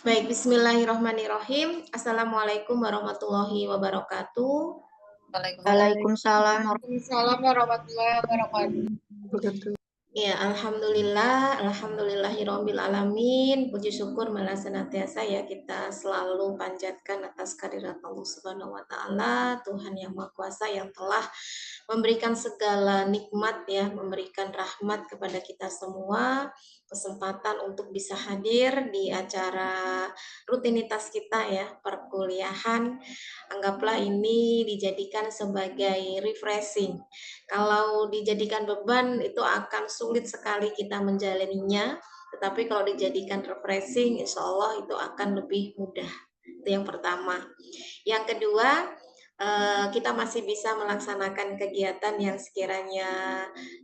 Baik, bismillahirrahmanirrahim. Assalamualaikum warahmatullahi wabarakatuh. Waalaikumsalam Waalaikumsalam warahmatullahi wabarakatuh. warahmatullahi. Ya, alhamdulillahirabbil alamin. Puji syukur malah senantiasa ya kita selalu panjatkan atas kehadirat Allah Subhanahu wa taala, Tuhan yang Maha Kuasa yang telah memberikan segala nikmat ya, memberikan rahmat kepada kita semua, kesempatan untuk bisa hadir di acara rutinitas kita ya, perkuliahan. Anggaplah ini dijadikan sebagai refreshing. Kalau dijadikan beban itu akan sulit sekali kita menjalaninya, tetapi kalau dijadikan refreshing, insya Allah itu akan lebih mudah. Itu yang pertama. Yang kedua, kita masih bisa melaksanakan kegiatan yang sekiranya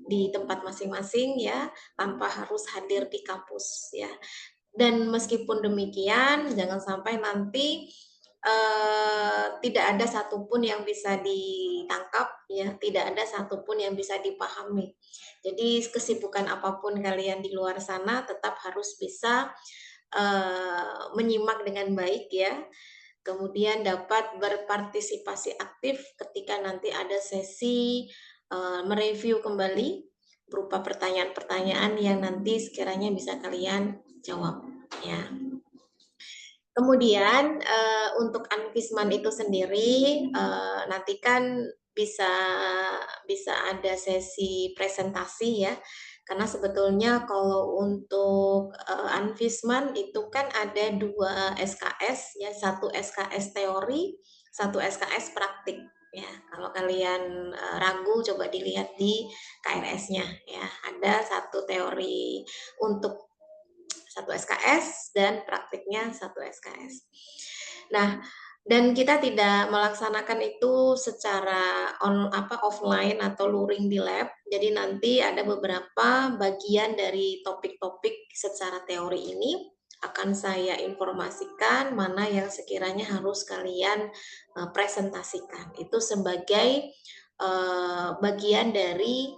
di tempat masing-masing ya, tanpa harus hadir di kampus ya. Dan meskipun demikian, jangan sampai nanti tidak ada satupun yang bisa ditangkap ya, tidak ada satupun yang bisa dipahami. Jadi kesibukan apapun kalian di luar sana tetap harus bisa menyimak dengan baik ya. Kemudian dapat berpartisipasi aktif ketika nanti ada sesi mereview kembali berupa pertanyaan-pertanyaan yang nanti sekiranya bisa kalian jawab ya. Kemudian untuk Anfisman itu sendiri nanti kan bisa ada sesi presentasi ya. Karena sebetulnya kalau untuk Anfisman itu kan ada 2 SKS ya, 1 SKS teori, 1 SKS praktik ya. Kalau kalian ragu coba dilihat di KRS-nya ya. Ada 1 teori untuk 1 SKS dan praktiknya 1 SKS. Nah, dan kita tidak melaksanakan itu secara offline atau luring di lab. Jadi nanti ada beberapa bagian dari topik-topik secara teori ini akan saya informasikan mana yang sekiranya harus kalian presentasikan. Itu sebagai bagian dari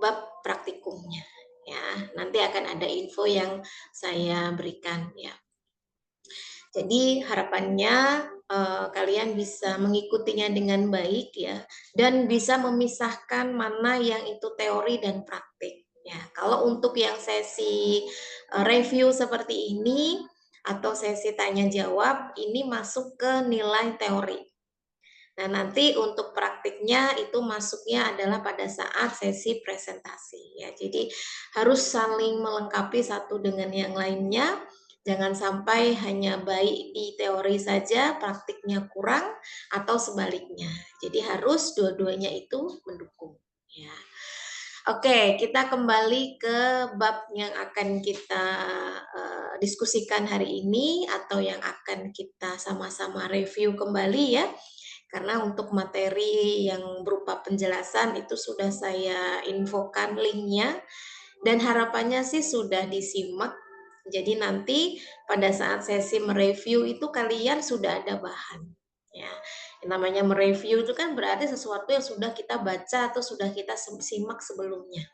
bab praktikumnya ya. Nanti akan ada info yang saya berikan ya. Jadi harapannya kalian bisa mengikutinya dengan baik ya, dan bisa memisahkan mana yang itu teori dan praktik ya. Kalau untuk yang sesi review seperti ini atau sesi tanya jawab ini masuk ke nilai teori. Nah, nanti untuk praktiknya itu masuknya adalah pada saat sesi presentasi ya. Jadi harus saling melengkapi satu dengan yang lainnya. Jangan sampai hanya baik di teori saja, praktiknya kurang atau sebaliknya. Jadi harus dua-duanya itu mendukung ya. Oke, kita kembali ke bab yang akan kita diskusikan hari ini atau yang akan kita sama-sama review kembali ya. Karena untuk materi yang berupa penjelasan itu sudah saya infokan linknya dan harapannya sih sudah disimak. Jadi nanti pada saat sesi mereview itu kalian sudah ada bahan. Ya, yang namanya mereview itu kan berarti sesuatu yang sudah kita baca atau sudah kita simak sebelumnya.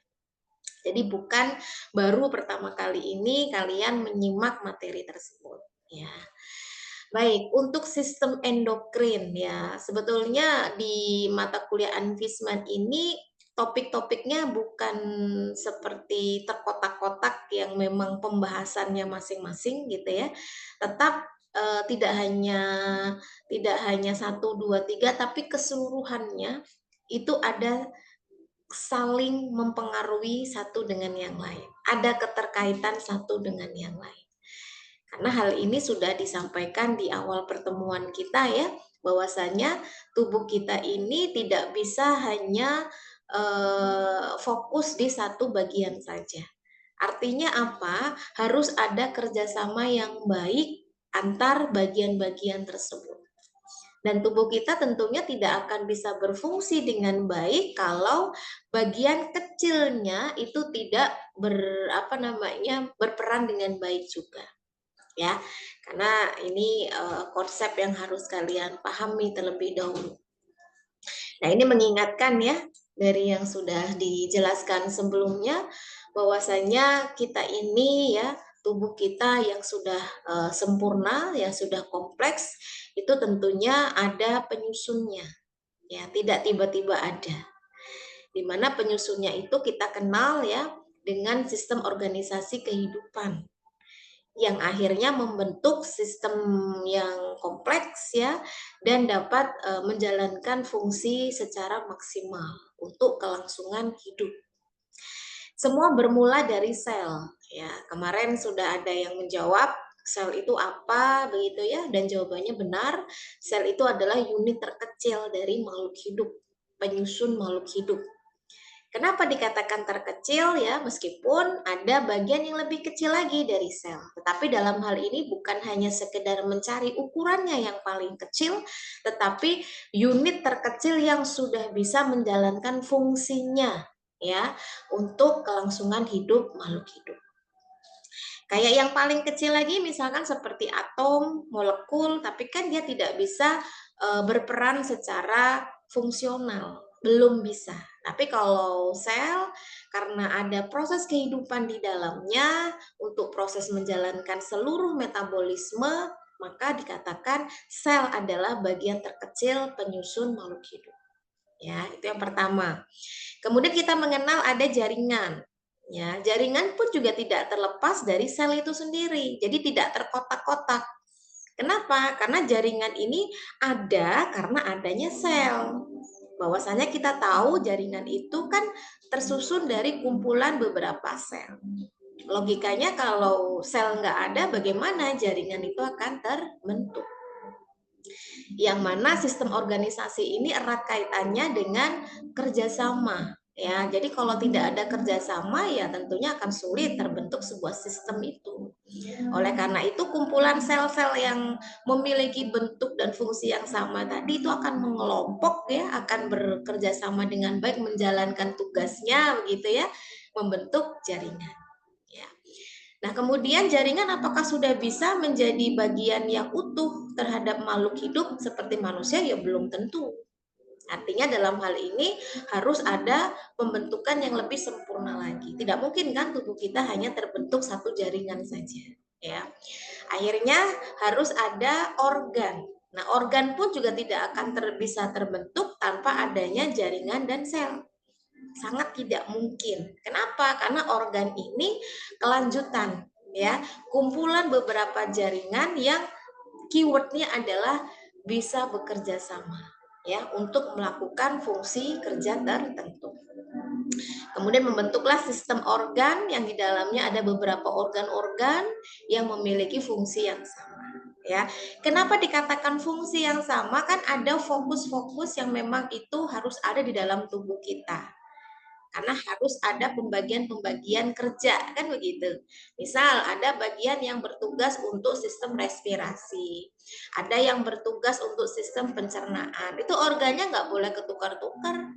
Jadi bukan baru pertama kali ini kalian menyimak materi tersebut. Ya. Baik, untuk sistem endokrin ya, sebetulnya di mata kuliah Anfisman ini topik-topiknya bukan seperti terkotak-kotak yang memang pembahasannya masing-masing gitu ya. Tetap tidak hanya 1, 2, 3 tapi keseluruhannya itu ada saling mempengaruhi satu dengan yang lain. Ada keterkaitan satu dengan yang lain. Karena hal ini sudah disampaikan di awal pertemuan kita ya, bahwasanya tubuh kita ini tidak bisa hanya fokus di satu bagian saja. Artinya apa? Harus ada kerjasama yang baik antar bagian-bagian tersebut. Dan tubuh kita tentunya tidak akan bisa berfungsi dengan baik kalau bagian kecilnya itu tidak berperan dengan baik juga. Ya, karena ini konsep yang harus kalian pahami terlebih dahulu. Nah, ini mengingatkan ya dari yang sudah dijelaskan sebelumnya bahwasanya kita ini ya tubuh kita yang sudah sempurna, yang sudah kompleks, itu tentunya ada penyusunnya, ya, tidak tiba-tiba ada. Di mana penyusunnya itu kita kenal ya dengan sistem organisasi kehidupan yang akhirnya membentuk sistem yang kompleks ya dan dapat menjalankan fungsi secara maksimal untuk kelangsungan hidup. Semua bermula dari sel ya. Kemarin sudah ada yang menjawab sel itu apa begitu ya, dan jawabannya benar. Sel itu adalah unit terkecil dari makhluk hidup, penyusun makhluk hidup. Kenapa dikatakan terkecil ya, meskipun ada bagian yang lebih kecil lagi dari sel. Tetapi dalam hal ini bukan hanya sekedar mencari ukurannya yang paling kecil, tetapi unit terkecil yang sudah bisa menjalankan fungsinya ya untuk kelangsungan hidup makhluk hidup. Kayak yang paling kecil lagi misalkan seperti atom, molekul, tapi kan dia tidak bisa berperan secara fungsional, belum bisa. Tapi kalau sel, karena ada proses kehidupan di dalamnya untuk proses menjalankan seluruh metabolisme, maka dikatakan sel adalah bagian terkecil penyusun makhluk hidup. Ya, itu yang pertama. Kemudian kita mengenal ada jaringan. Ya, jaringan pun juga tidak terlepas dari sel itu sendiri. Jadi tidak terkotak-kotak. Kenapa? Karena jaringan ini ada karena adanya sel. Bahwasanya kita tahu jaringan itu kan tersusun dari kumpulan beberapa sel. Logikanya kalau sel nggak ada, bagaimana jaringan itu akan terbentuk? Yang mana sistem organisasi ini erat kaitannya dengan kerjasama. Ya, jadi kalau tidak ada kerjasama ya tentunya akan sulit terbentuk sebuah sistem itu. Oleh karena itu kumpulan sel-sel yang memiliki bentuk dan fungsi yang sama tadi itu akan mengelompok ya, akan bekerja sama dengan baik menjalankan tugasnya begitu ya, membentuk jaringan. Ya. Nah, kemudian jaringan apakah sudah bisa menjadi bagian yang utuh terhadap makhluk hidup seperti manusia? Ya belum tentu. Artinya dalam hal ini harus ada pembentukan yang lebih sempurna lagi. Tidak mungkin kan tubuh kita hanya terbentuk satu jaringan saja, ya. Akhirnya harus ada organ. Nah, organ pun juga tidak akan bisa terbentuk tanpa adanya jaringan dan sel. Sangat tidak mungkin. Kenapa? Karena organ ini kelanjutan, ya, kumpulan beberapa jaringan yang keywordnya adalah bisa bekerja sama ya untuk melakukan fungsi kerja tertentu. Kemudian membentuklah sistem organ yang di dalamnya ada beberapa organ-organ yang memiliki fungsi yang sama. Ya, kenapa dikatakan fungsi yang sama? Kan ada fokus-fokus yang memang itu harus ada di dalam tubuh kita. Karena harus ada pembagian-pembagian kerja, kan begitu. Misal ada bagian yang bertugas untuk sistem respirasi, ada yang bertugas untuk sistem pencernaan. Itu organnya nggak boleh ketukar-tukar,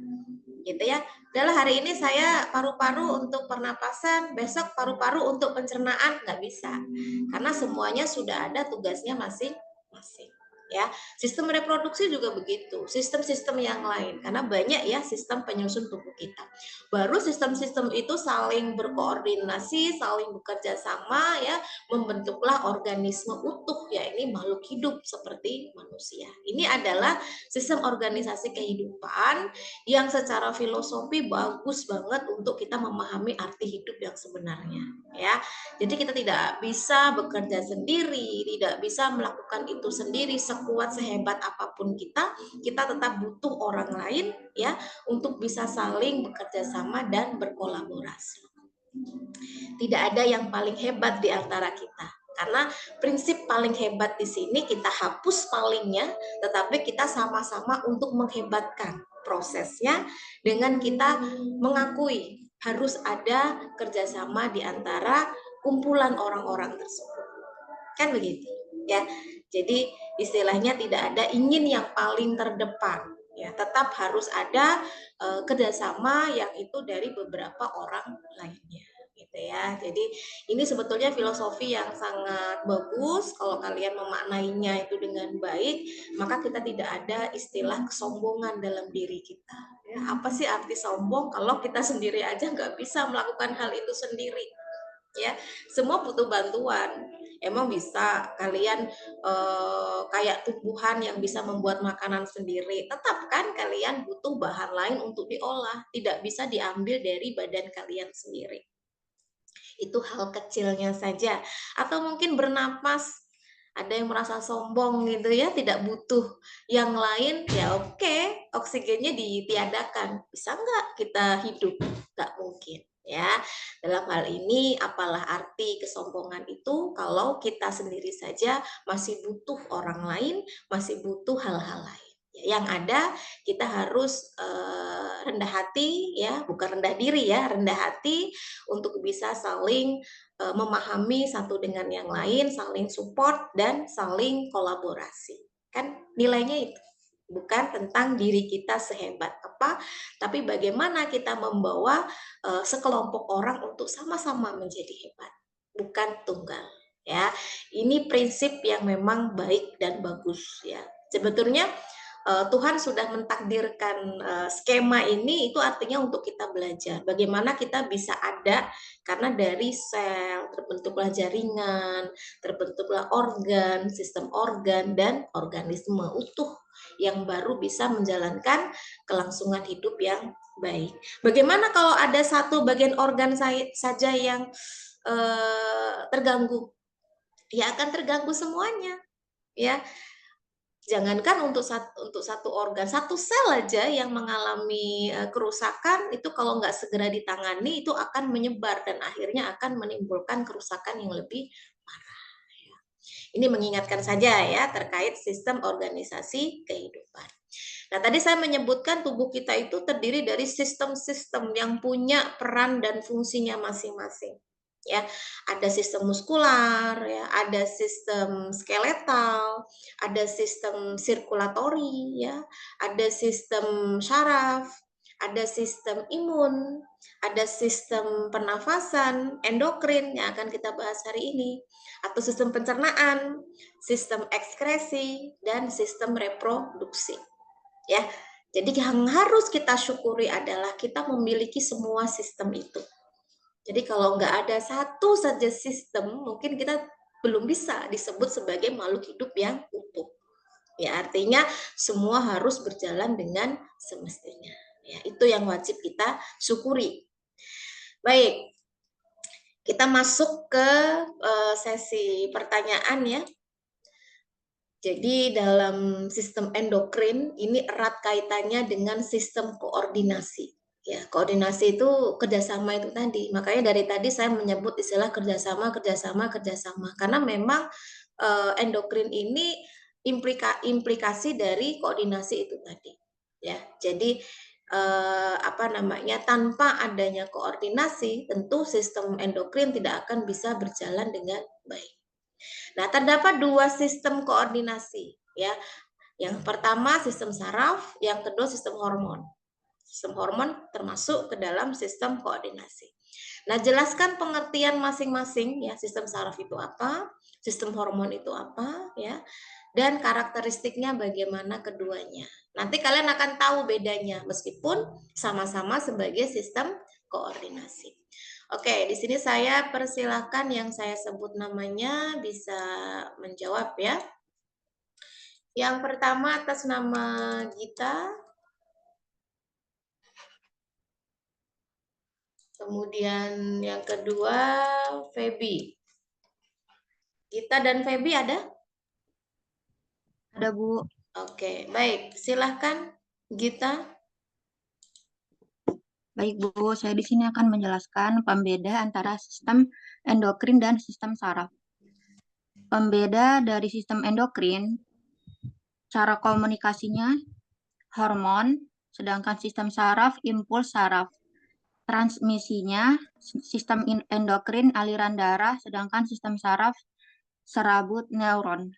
gitu ya. Adalah hari ini saya paru-paru untuk pernapasan, besok paru-paru untuk pencernaan, nggak bisa. Karena semuanya sudah ada tugasnya masing-masing. Ya, sistem reproduksi juga begitu, sistem-sistem yang lain karena banyak ya sistem penyusun tubuh kita. Baru sistem-sistem itu saling berkoordinasi, saling bekerja sama ya, membentuklah organisme utuh ya ini makhluk hidup seperti manusia. Ini adalah sistem organisasi kehidupan yang secara filosofi bagus banget untuk kita memahami arti hidup yang sebenarnya ya. Jadi kita tidak bisa bekerja sendiri, tidak bisa melakukan itu sendiri sekuat sehebat apapun kita tetap butuh orang lain ya untuk bisa saling bekerja sama dan berkolaborasi. Tidak ada yang paling hebat di antara kita. Karena prinsip paling hebat di sini kita hapus palingnya, tetapi kita sama-sama untuk menghebatkan prosesnya dengan kita mengakui harus ada kerjasama di antara kumpulan orang-orang tersebut. Kan begitu, ya. Jadi istilahnya tidak ada ingin yang paling terdepan, ya. Tetap harus ada kerjasama yang itu dari beberapa orang lainnya gitu ya. Jadi ini sebetulnya filosofi yang sangat bagus kalau kalian memaknainya itu dengan baik, maka kita tidak ada istilah kesombongan dalam diri kita. Ya, apa sih arti sombong kalau kita sendiri aja nggak bisa melakukan hal itu sendiri? ya. Semua butuh bantuan. Emang bisa kalian kayak tumbuhan yang bisa membuat makanan sendiri, tetap kan kalian butuh bahan lain untuk diolah, tidak bisa diambil dari badan kalian sendiri. Itu hal kecilnya saja. Atau mungkin bernapas, ada yang merasa sombong gitu ya, tidak butuh yang lain, ya oke, oksigennya ditiadakan. Bisa nggak kita hidup? Nggak mungkin ya. Dalam hal ini, apalah arti kesombongan itu kalau kita sendiri saja masih butuh orang lain, masih butuh hal-hal lain. Yang ada kita harus rendah hati ya, bukan rendah diri ya, rendah hati untuk bisa saling memahami satu dengan yang lain, saling support dan saling kolaborasi. Kan nilainya itu. Bukan tentang diri kita sehebat apa, tapi bagaimana kita membawa sekelompok orang untuk sama-sama menjadi hebat, bukan tunggal. Ya, ini prinsip yang memang baik dan bagus ya. Sebetulnya Tuhan sudah mentakdirkan skema ini, itu artinya untuk kita belajar bagaimana kita bisa ada, karena dari sel terbentuklah jaringan, terbentuklah organ, sistem organ dan organisme utuh yang baru bisa menjalankan kelangsungan hidup yang baik. Bagaimana kalau ada satu bagian organ saja yang terganggu? Ya akan terganggu semuanya ya. Jangankan untuk satu organ, satu sel aja yang mengalami kerusakan itu kalau nggak segera ditangani itu akan menyebar dan akhirnya akan menimbulkan kerusakan yang lebih parah. Ini mengingatkan saja ya terkait sistem organisasi kehidupan. Nah, tadi saya menyebutkan tubuh kita itu terdiri dari sistem-sistem yang punya peran dan fungsinya masing-masing. Ya, ada sistem muskular, ya, ada sistem skeletal, ada sistem sirkulatori, ya, ada sistem syaraf, ada sistem imun, ada sistem pernafasan, endokrin yang akan kita bahas hari ini, atau sistem pencernaan, sistem ekskresi, dan sistem reproduksi. Ya, jadi yang harus kita syukuri adalah kita memiliki semua sistem itu. Jadi kalau nggak ada satu saja sistem, mungkin kita belum bisa disebut sebagai makhluk hidup yang utuh. Ya, artinya semua harus berjalan dengan semestinya. Ya, itu yang wajib kita syukuri. Baik, kita masuk ke sesi pertanyaan ya. Jadi dalam sistem endokrin ini erat kaitannya dengan sistem koordinasi. Ya, koordinasi itu kerjasama itu tadi. Makanya dari tadi saya menyebut istilah kerjasama, kerjasama, kerjasama. Karena memang endokrin ini implikasi dari koordinasi itu tadi. Ya, jadi tanpa adanya koordinasi, tentu sistem endokrin tidak akan bisa berjalan dengan baik. Nah, terdapat dua sistem koordinasi, ya. Yang pertama sistem saraf, yang kedua sistem hormon. Sistem hormon termasuk ke dalam sistem koordinasi. Nah, jelaskan pengertian masing-masing ya, sistem saraf itu apa, sistem hormon itu apa ya, dan karakteristiknya bagaimana keduanya. Nanti kalian akan tahu bedanya meskipun sama-sama sebagai sistem koordinasi. Oke, di sini saya persilahkan yang saya sebut namanya bisa menjawab ya. Yang pertama atas nama Gita. Kemudian yang kedua Feby. Gita dan Feby ada? Ada, Bu. Oke, baik. Silahkan Gita. Baik, Bu. Saya di sini akan menjelaskan pembeda antara sistem endokrin dan sistem saraf. Pembeda dari sistem endokrin, cara komunikasinya hormon, sedangkan sistem saraf impuls saraf. Transmisinya sistem endokrin aliran darah, sedangkan sistem saraf serabut neuron.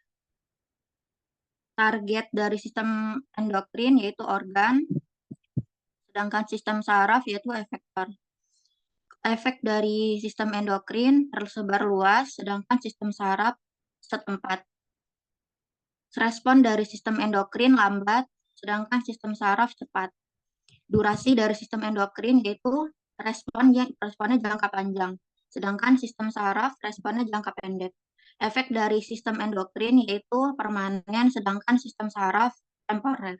Target dari sistem endokrin yaitu organ, sedangkan sistem saraf yaitu efektor. Efek dari sistem endokrin tersebar luas, sedangkan sistem saraf setempat. Respon dari sistem endokrin lambat, sedangkan sistem saraf cepat. Durasi dari sistem endokrin yaitu responnya jangka panjang, sedangkan sistem saraf responnya jangka pendek. Efek dari sistem endokrin yaitu permanen, sedangkan sistem saraf temporer.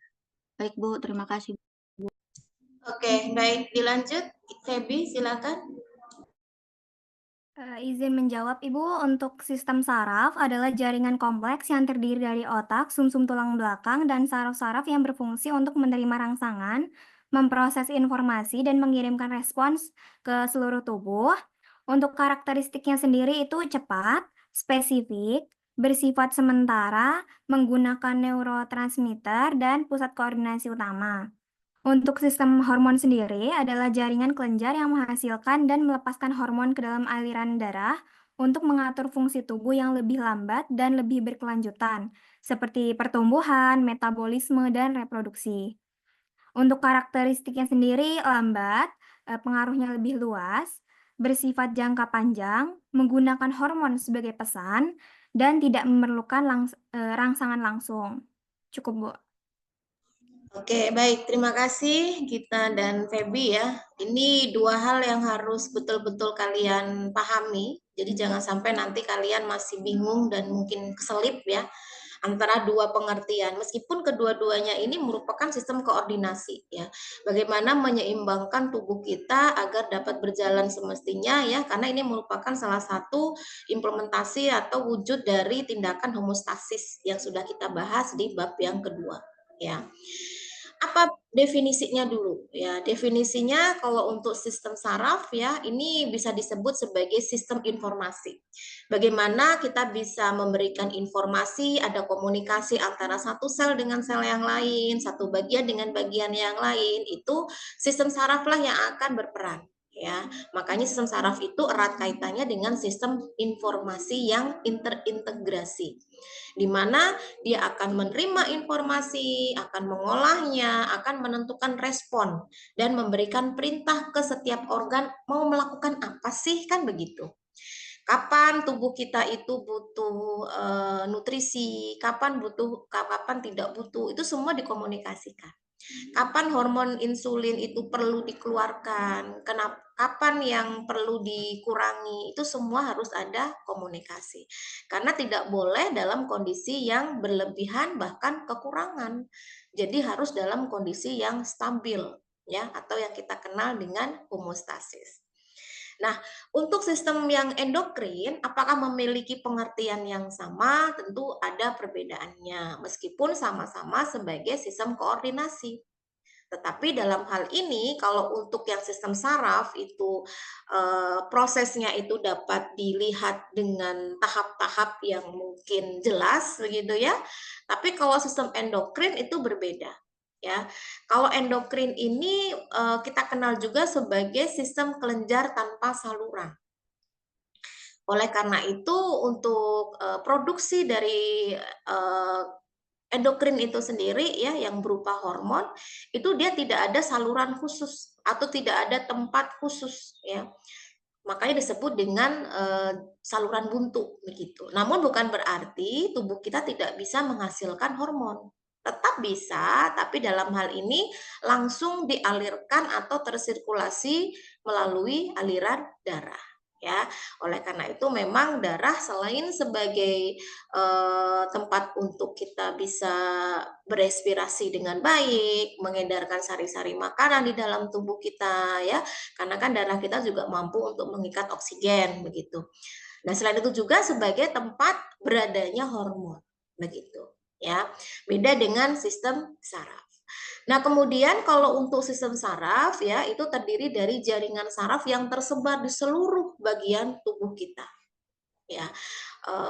Baik, Bu, terima kasih. Oke, baik, dilanjut. Feby, silakan. Izin menjawab, Ibu. Untuk sistem saraf adalah jaringan kompleks yang terdiri dari otak, sumsum tulang belakang, dan saraf-saraf yang berfungsi untuk menerima rangsangan, memproses informasi, dan mengirimkan respons ke seluruh tubuh. Untuk karakteristiknya sendiri itu cepat, spesifik, bersifat sementara, menggunakan neurotransmitter, dan pusat koordinasi utama. Untuk sistem hormon sendiri adalah jaringan kelenjar yang menghasilkan dan melepaskan hormon ke dalam aliran darah untuk mengatur fungsi tubuh yang lebih lambat dan lebih berkelanjutan, seperti pertumbuhan, metabolisme, dan reproduksi. Untuk karakteristiknya sendiri lambat, pengaruhnya lebih luas, bersifat jangka panjang, menggunakan hormon sebagai pesan, dan tidak memerlukan rangsangan langsung. Cukup, Bu. Oke, baik. Terima kasih Gita dan Feby ya. Ini dua hal yang harus betul-betul kalian pahami. Jadi jangan sampai nanti kalian masih bingung dan mungkin keselip ya antara dua pengertian. Meskipun kedua-duanya ini merupakan sistem koordinasi ya. Bagaimana menyeimbangkan tubuh kita agar dapat berjalan semestinya ya, karena ini merupakan salah satu implementasi atau wujud dari tindakan homeostasis yang sudah kita bahas di bab yang kedua ya. Apa definisinya dulu ya? Definisinya kalau untuk sistem saraf ya, ini bisa disebut sebagai sistem informasi. Bagaimana kita bisa memberikan informasi, ada komunikasi antara satu sel dengan sel yang lain, satu bagian dengan bagian yang lain, itu sistem saraflah yang akan berperan ya. Makanya sistem saraf itu erat kaitannya dengan sistem informasi yang terintegrasi, di mana dia akan menerima informasi, akan mengolahnya, akan menentukan respon, dan memberikan perintah ke setiap organ mau melakukan apa sih, kan begitu. Kapan tubuh kita itu butuh nutrisi, kapan tidak butuh, itu semua dikomunikasikan. Kapan hormon insulin itu perlu dikeluarkan, kapan yang perlu dikurangi, itu semua harus ada komunikasi. Karena tidak boleh dalam kondisi yang berlebihan bahkan kekurangan. Jadi harus dalam kondisi yang stabil ya, atau yang kita kenal dengan homeostasis. Nah, untuk sistem yang endokrin, apakah memiliki pengertian yang sama? Tentu ada perbedaannya, meskipun sama-sama sebagai sistem koordinasi. Tetapi dalam hal ini, kalau untuk yang sistem saraf itu prosesnya itu dapat dilihat dengan tahap-tahap yang mungkin jelas, begitu ya. Tapi kalau sistem endokrin itu berbeda. Ya, kalau endokrin ini kita kenal juga sebagai sistem kelenjar tanpa saluran. Oleh karena itu, untuk produksi dari endokrin itu sendiri ya, yang berupa hormon, itu dia tidak ada saluran khusus atau tidak ada tempat khusus ya. Makanya disebut dengan saluran buntu begitu. Namun bukan berarti tubuh kita tidak bisa menghasilkan hormon. Tetap bisa, tapi dalam hal ini langsung dialirkan atau tersirkulasi melalui aliran darah ya. Oleh karena itu memang darah selain sebagai tempat untuk kita bisa berespirasi dengan baik, mengedarkan sari-sari makanan di dalam tubuh kita ya, karena kan darah kita juga mampu untuk mengikat oksigen begitu. Nah, selain itu juga sebagai tempat beradanya hormon begitu ya. Beda dengan sistem saraf. Nah, kemudian kalau untuk sistem saraf ya, itu terdiri dari jaringan saraf yang tersebar di seluruh bagian tubuh kita. Ya,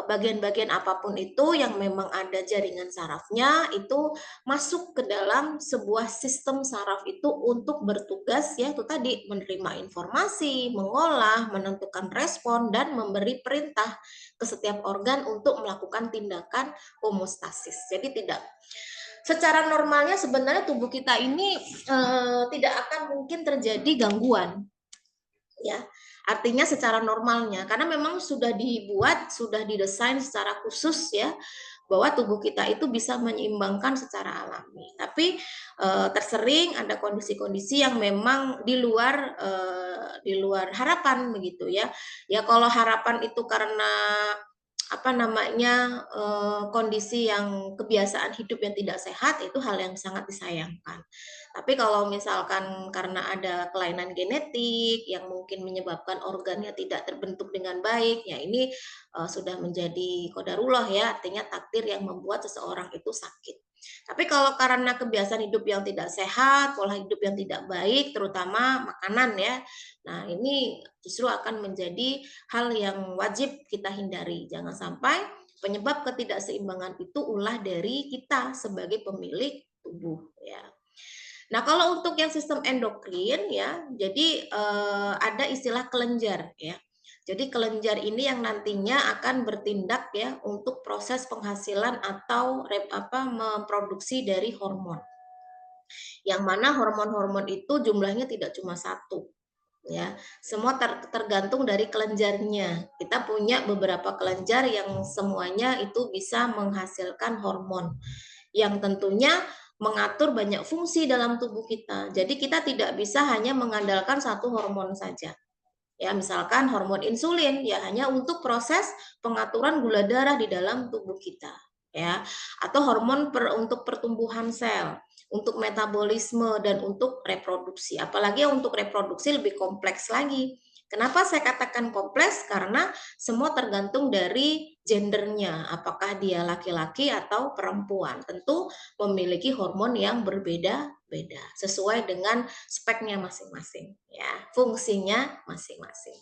bagian-bagian apapun itu yang memang ada jaringan sarafnya itu masuk ke dalam sebuah sistem saraf itu untuk bertugas ya, itu tadi menerima informasi, mengolah, menentukan respon, dan memberi perintah ke setiap organ untuk melakukan tindakan homeostasis. Jadi tidak secara normalnya sebenarnya tubuh kita ini tidak akan mungkin terjadi gangguan ya, artinya secara normalnya, karena memang sudah dibuat, sudah didesain secara khusus ya bahwa tubuh kita itu bisa menyeimbangkan secara alami. Tapi tersering ada kondisi-kondisi yang memang di luar harapan begitu ya. Ya kalau harapan itu karena kondisi yang kebiasaan hidup yang tidak sehat, itu hal yang sangat disayangkan. Tapi kalau misalkan karena ada kelainan genetik yang mungkin menyebabkan organnya tidak terbentuk dengan baik, ya ini sudah menjadi qadarullah ya, artinya takdir yang membuat seseorang itu sakit. Tapi kalau karena kebiasaan hidup yang tidak sehat, pola hidup yang tidak baik, terutama makanan ya, nah ini justru akan menjadi hal yang wajib kita hindari. Jangan sampai penyebab ketidakseimbangan itu ulah dari kita sebagai pemilik tubuh ya. Nah, kalau untuk yang sistem endokrin ya, jadi ada istilah kelenjar ya. Jadi kelenjar ini yang nantinya akan bertindak ya untuk proses penghasilan atau memproduksi dari hormon. Yang mana hormon-hormon itu jumlahnya tidak cuma satu ya, semua tergantung dari kelenjarnya. Kita punya beberapa kelenjar yang semuanya itu bisa menghasilkan hormon yang tentunya mengatur banyak fungsi dalam tubuh kita. Jadi kita tidak bisa hanya mengandalkan satu hormon saja. Ya, misalkan hormon insulin ya hanya untuk proses pengaturan gula darah di dalam tubuh kita, ya. Atau hormon untuk pertumbuhan sel, untuk metabolisme dan untuk reproduksi. Apalagi untuk reproduksi lebih kompleks lagi. Kenapa saya katakan kompleks? Karena semua tergantung dari gendernya, apakah dia laki-laki atau perempuan. Tentu memiliki hormon yang berbeda-beda sesuai dengan speknya masing-masing, ya, fungsinya masing-masing.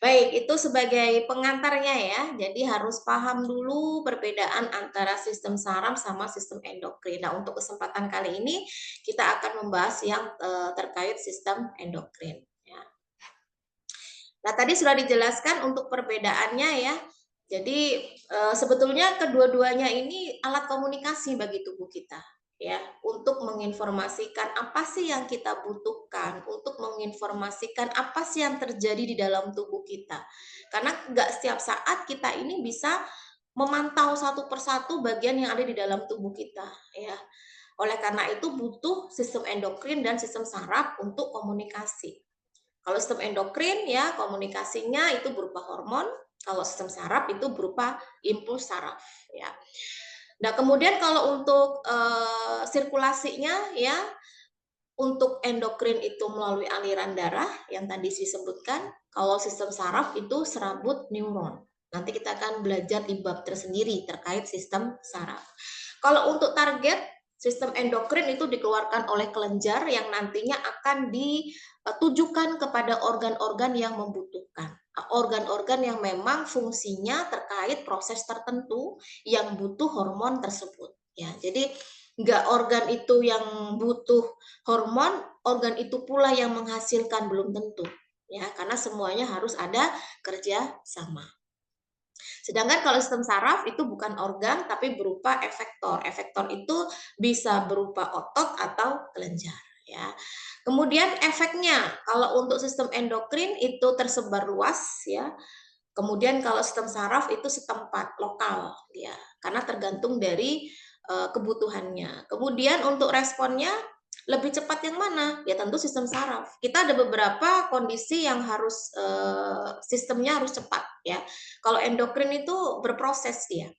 Baik, itu sebagai pengantarnya ya. Jadi harus paham dulu perbedaan antara sistem saraf sama sistem endokrin. Nah, untuk kesempatan kali ini kita akan membahas yang terkait sistem endokrin. Ya. Nah, tadi sudah dijelaskan untuk perbedaannya ya. Jadi sebetulnya kedua-duanya ini alat komunikasi bagi tubuh kita ya, untuk menginformasikan apa sih yang kita butuhkan, untuk menginformasikan apa sih yang terjadi di dalam tubuh kita. Karena nggak setiap saat kita ini bisa memantau satu persatu bagian yang ada di dalam tubuh kita ya. Oleh karena itu butuh sistem endokrin dan sistem saraf untuk komunikasi. Kalau sistem endokrin ya komunikasinya itu berupa hormon, kalau sistem saraf itu berupa impuls saraf ya. Nah, kemudian kalau untuk sirkulasinya ya, untuk endokrin itu melalui aliran darah yang tadi disebutkan, kalau sistem saraf itu serabut neuron. Nanti kita akan belajar di bab tersendiri terkait sistem saraf. Kalau untuk target sistem endokrin itu dikeluarkan oleh kelenjar yang nantinya akan ditujukan kepada organ-organ yang membutuhkan. Organ-organ yang memang fungsinya terkait proses tertentu yang butuh hormon tersebut. Ya, jadi nggak organ itu yang butuh hormon, organ itu pula yang menghasilkan, belum tentu. Ya, karena semuanya harus ada kerja sama. Sedangkan kalau sistem saraf itu bukan organ tapi berupa efektor. Efektor itu bisa berupa otot atau kelenjar ya. Kemudian efeknya kalau untuk sistem endokrin itu tersebar luas ya. Kemudian kalau sistem saraf itu setempat lokal ya. Karena tergantung dari kebutuhannya. Kemudian untuk responnya lebih cepat yang mana? Ya tentu sistem saraf. Kita ada beberapa kondisi yang harus sistemnya harus cepat ya. Kalau endokrin itu berproses dia.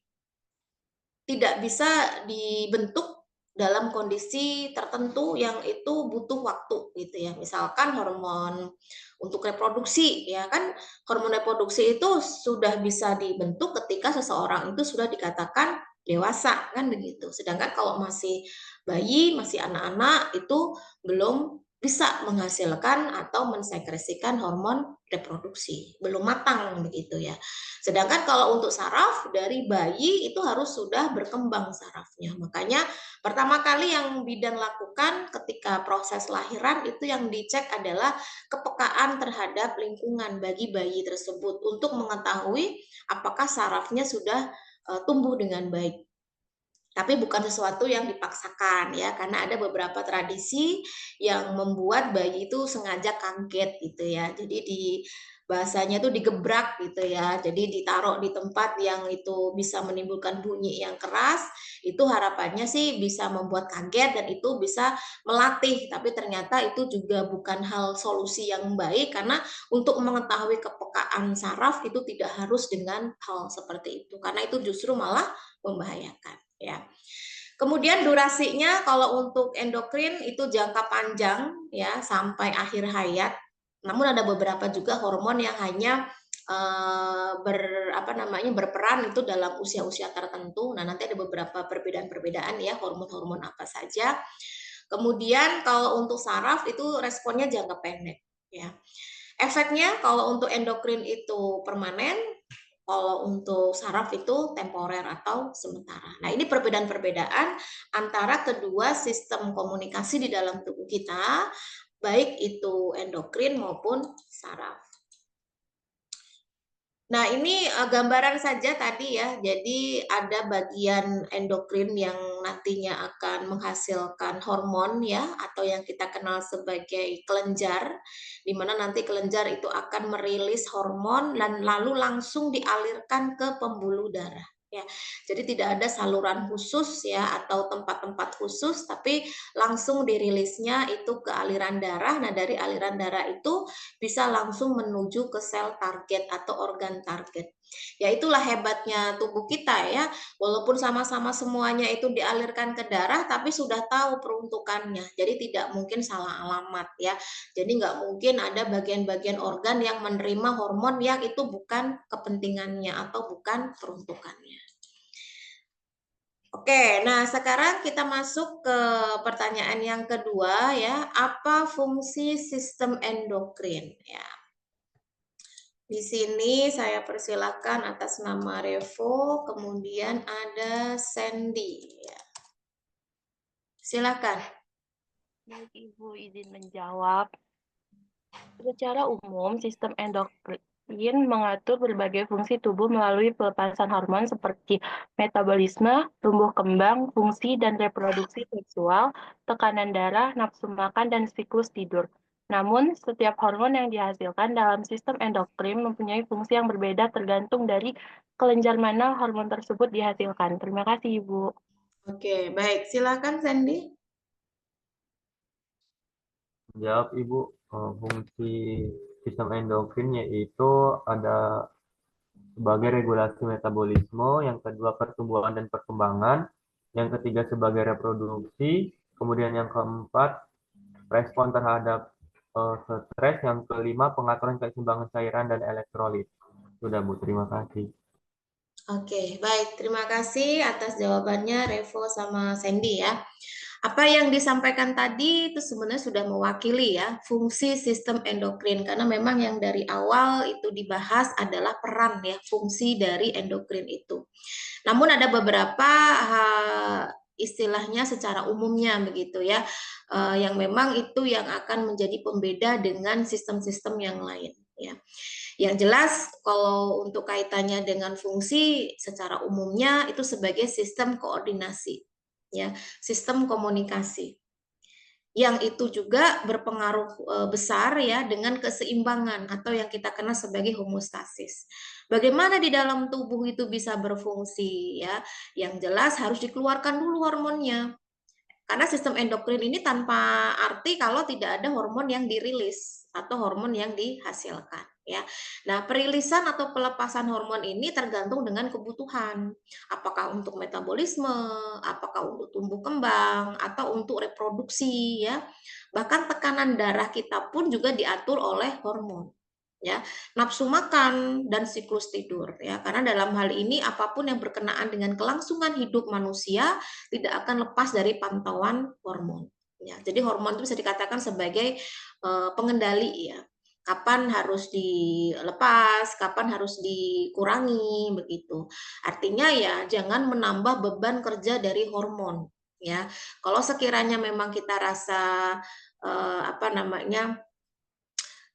Tidak bisa dibentuk dalam kondisi tertentu yang itu butuh waktu gitu ya. Misalkan hormon untuk reproduksi ya kan, hormon reproduksi itu sudah bisa dibentuk ketika seseorang itu sudah dikatakan dewasa kan begitu. Sedangkan kalau masih bayi, masih anak-anak itu belum bisa menghasilkan atau mensekresikan hormon reproduksi, belum matang begitu ya. Sedangkan kalau untuk saraf dari bayi itu harus sudah berkembang sarafnya. Makanya pertama kali yang bidan lakukan ketika proses lahiran itu yang dicek adalah kepekaan terhadap lingkungan bagi bayi tersebut untuk mengetahui apakah sarafnya sudah tumbuh dengan baik. Tapi bukan sesuatu yang dipaksakan ya, karena ada beberapa tradisi yang membuat bayi itu sengaja kaget gitu ya. Jadi bahasanya tuh digebrak gitu ya. Jadi ditaruh di tempat yang itu bisa menimbulkan bunyi yang keras, itu harapannya sih bisa membuat kaget dan itu bisa melatih. Tapi ternyata itu juga bukan hal solusi yang baik karena untuk mengetahui kepekaan saraf itu tidak harus dengan hal seperti itu. Karena itu justru malah membahayakan ya. Kemudian durasinya kalau untuk endokrin itu jangka panjang ya sampai akhir hayat. Namun ada beberapa juga hormon yang hanya berperan itu dalam usia-usia tertentu. Nah, nanti ada beberapa perbedaan-perbedaan ya hormon-hormon apa saja. Kemudian kalau untuk saraf itu responnya jangka pendek ya. Efeknya kalau untuk endokrin itu permanen, kalau untuk saraf itu temporer atau sementara. Nah, ini perbedaan-perbedaan antara kedua sistem komunikasi di dalam tubuh kita, baik itu endokrin maupun saraf. Nah, ini gambaran saja tadi ya. Jadi ada bagian endokrin yang nantinya akan menghasilkan hormon ya, atau yang kita kenal sebagai kelenjar, di mana nanti kelenjar itu akan merilis hormon dan lalu langsung dialirkan ke pembuluh darah. Ya, jadi tidak ada saluran khusus ya atau tempat-tempat khusus, tapi langsung dirilisnya itu ke aliran darah. Nah, dari aliran darah itu bisa langsung menuju ke sel target atau organ target. Ya itulah hebatnya tubuh kita ya, walaupun sama-sama semuanya itu dialirkan ke darah, tapi sudah tahu peruntukannya, jadi tidak mungkin salah alamat ya. Jadi nggak mungkin ada bagian-bagian organ yang menerima hormon yang itu bukan kepentingannya atau bukan peruntukannya. Oke, nah sekarang kita masuk ke pertanyaan yang kedua ya, apa fungsi sistem endokrin ya? Di sini saya persilakan atas nama Revo, kemudian ada Sandy. Ya. Silakan. Baik, Ibu izin menjawab. Secara umum, sistem endokrin mengatur berbagai fungsi tubuh melalui pelepasan hormon seperti metabolisme, tumbuh kembang, fungsi dan reproduksi seksual, tekanan darah, nafsu makan, dan siklus tidur. Namun, setiap hormon yang dihasilkan dalam sistem endokrin mempunyai fungsi yang berbeda tergantung dari kelenjar mana hormon tersebut dihasilkan. Terima kasih, Ibu. Oke, baik. Silakan Sandy. Jawab Ibu, fungsi sistem endokrin yaitu ada sebagai regulasi metabolisme, yang kedua pertumbuhan dan perkembangan, yang ketiga sebagai reproduksi, kemudian yang keempat respon terhadap stres, yang kelima pengaturan keseimbangan cairan dan elektrolit. Sudah Bu, terima kasih. Oke, baik. Terima kasih atas jawabannya Revo sama Sandy ya. Apa yang disampaikan tadi itu sebenarnya sudah mewakili ya fungsi sistem endokrin, karena memang yang dari awal itu dibahas adalah peran ya fungsi dari endokrin itu. Namun ada beberapa istilahnya secara umumnya begitu ya, yang memang itu yang akan menjadi pembeda dengan sistem-sistem yang lain ya. Yang jelas kalau untuk kaitannya dengan fungsi secara umumnya itu sebagai sistem koordinasi ya, sistem komunikasi yang itu juga berpengaruh besar ya dengan keseimbangan atau yang kita kenal sebagai homeostasis. Bagaimana di dalam tubuh itu bisa berfungsi ya? Yang jelas harus dikeluarkan dulu hormonnya. Karena sistem endokrin ini tanpa arti kalau tidak ada hormon yang dirilis atau hormon yang dihasilkan ya. Nah, perilisan atau pelepasan hormon ini tergantung dengan kebutuhan. Apakah untuk metabolisme, apakah untuk tumbuh kembang atau untuk reproduksi ya. Bahkan tekanan darah kita pun juga diatur oleh hormon. Ya, nafsu makan dan siklus tidur ya, karena dalam hal ini apapun yang berkenaan dengan kelangsungan hidup manusia tidak akan lepas dari pantauan hormon ya. Jadi hormon itu bisa dikatakan sebagai pengendali ya, kapan harus dilepas, kapan harus dikurangi begitu. Artinya ya jangan menambah beban kerja dari hormon ya. Kalau sekiranya memang kita rasa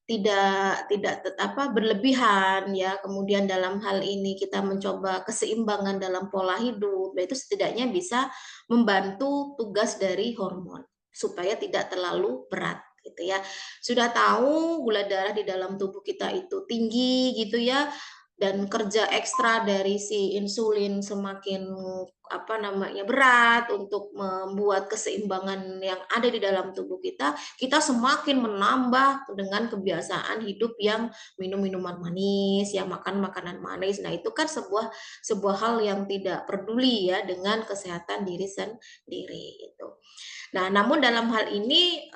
tidak berlebihan ya, kemudian dalam hal ini kita mencoba keseimbangan dalam pola hidup, itu setidaknya bisa membantu tugas dari hormon supaya tidak terlalu berat gitu ya. Sudah tahu gula darah di dalam tubuh kita itu tinggi gitu ya, dan kerja ekstra dari si insulin semakin berat untuk membuat keseimbangan yang ada di dalam tubuh kita semakin menambah dengan kebiasaan hidup yang minum minuman manis, yang makan makanan manis. Nah, itu kan sebuah hal yang tidak peduli ya dengan kesehatan diri sendiri gitu. Nah, namun dalam hal ini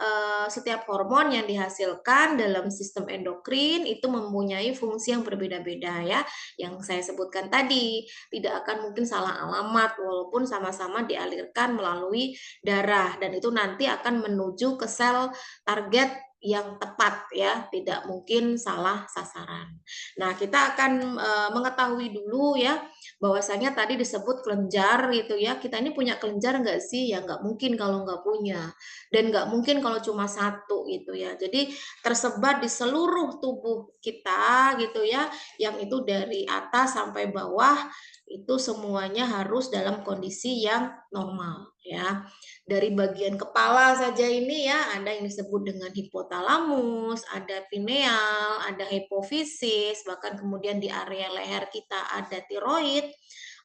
setiap hormon yang dihasilkan dalam sistem endokrin itu mempunyai fungsi yang berbeda-beda ya. Yang saya sebutkan tadi, tidak akan mungkin salah alamat walaupun sama-sama dialirkan melalui darah dan itu nanti akan menuju ke sel target yang tepat ya, tidak mungkin salah sasaran. Nah, kita akan mengetahui dulu ya bahwasanya tadi disebut kelenjar gitu ya. Kita ini punya kelenjar nggak sih? Ya nggak mungkin kalau nggak punya. Dan nggak mungkin kalau cuma satu gitu ya. Jadi tersebar di seluruh tubuh kita gitu ya. Yang itu dari atas sampai bawah itu semuanya harus dalam kondisi yang normal ya. Dari bagian kepala saja ini ya, ada yang disebut dengan hipotalamus, ada pineal, ada hipofisis, bahkan kemudian di area leher kita ada tiroid,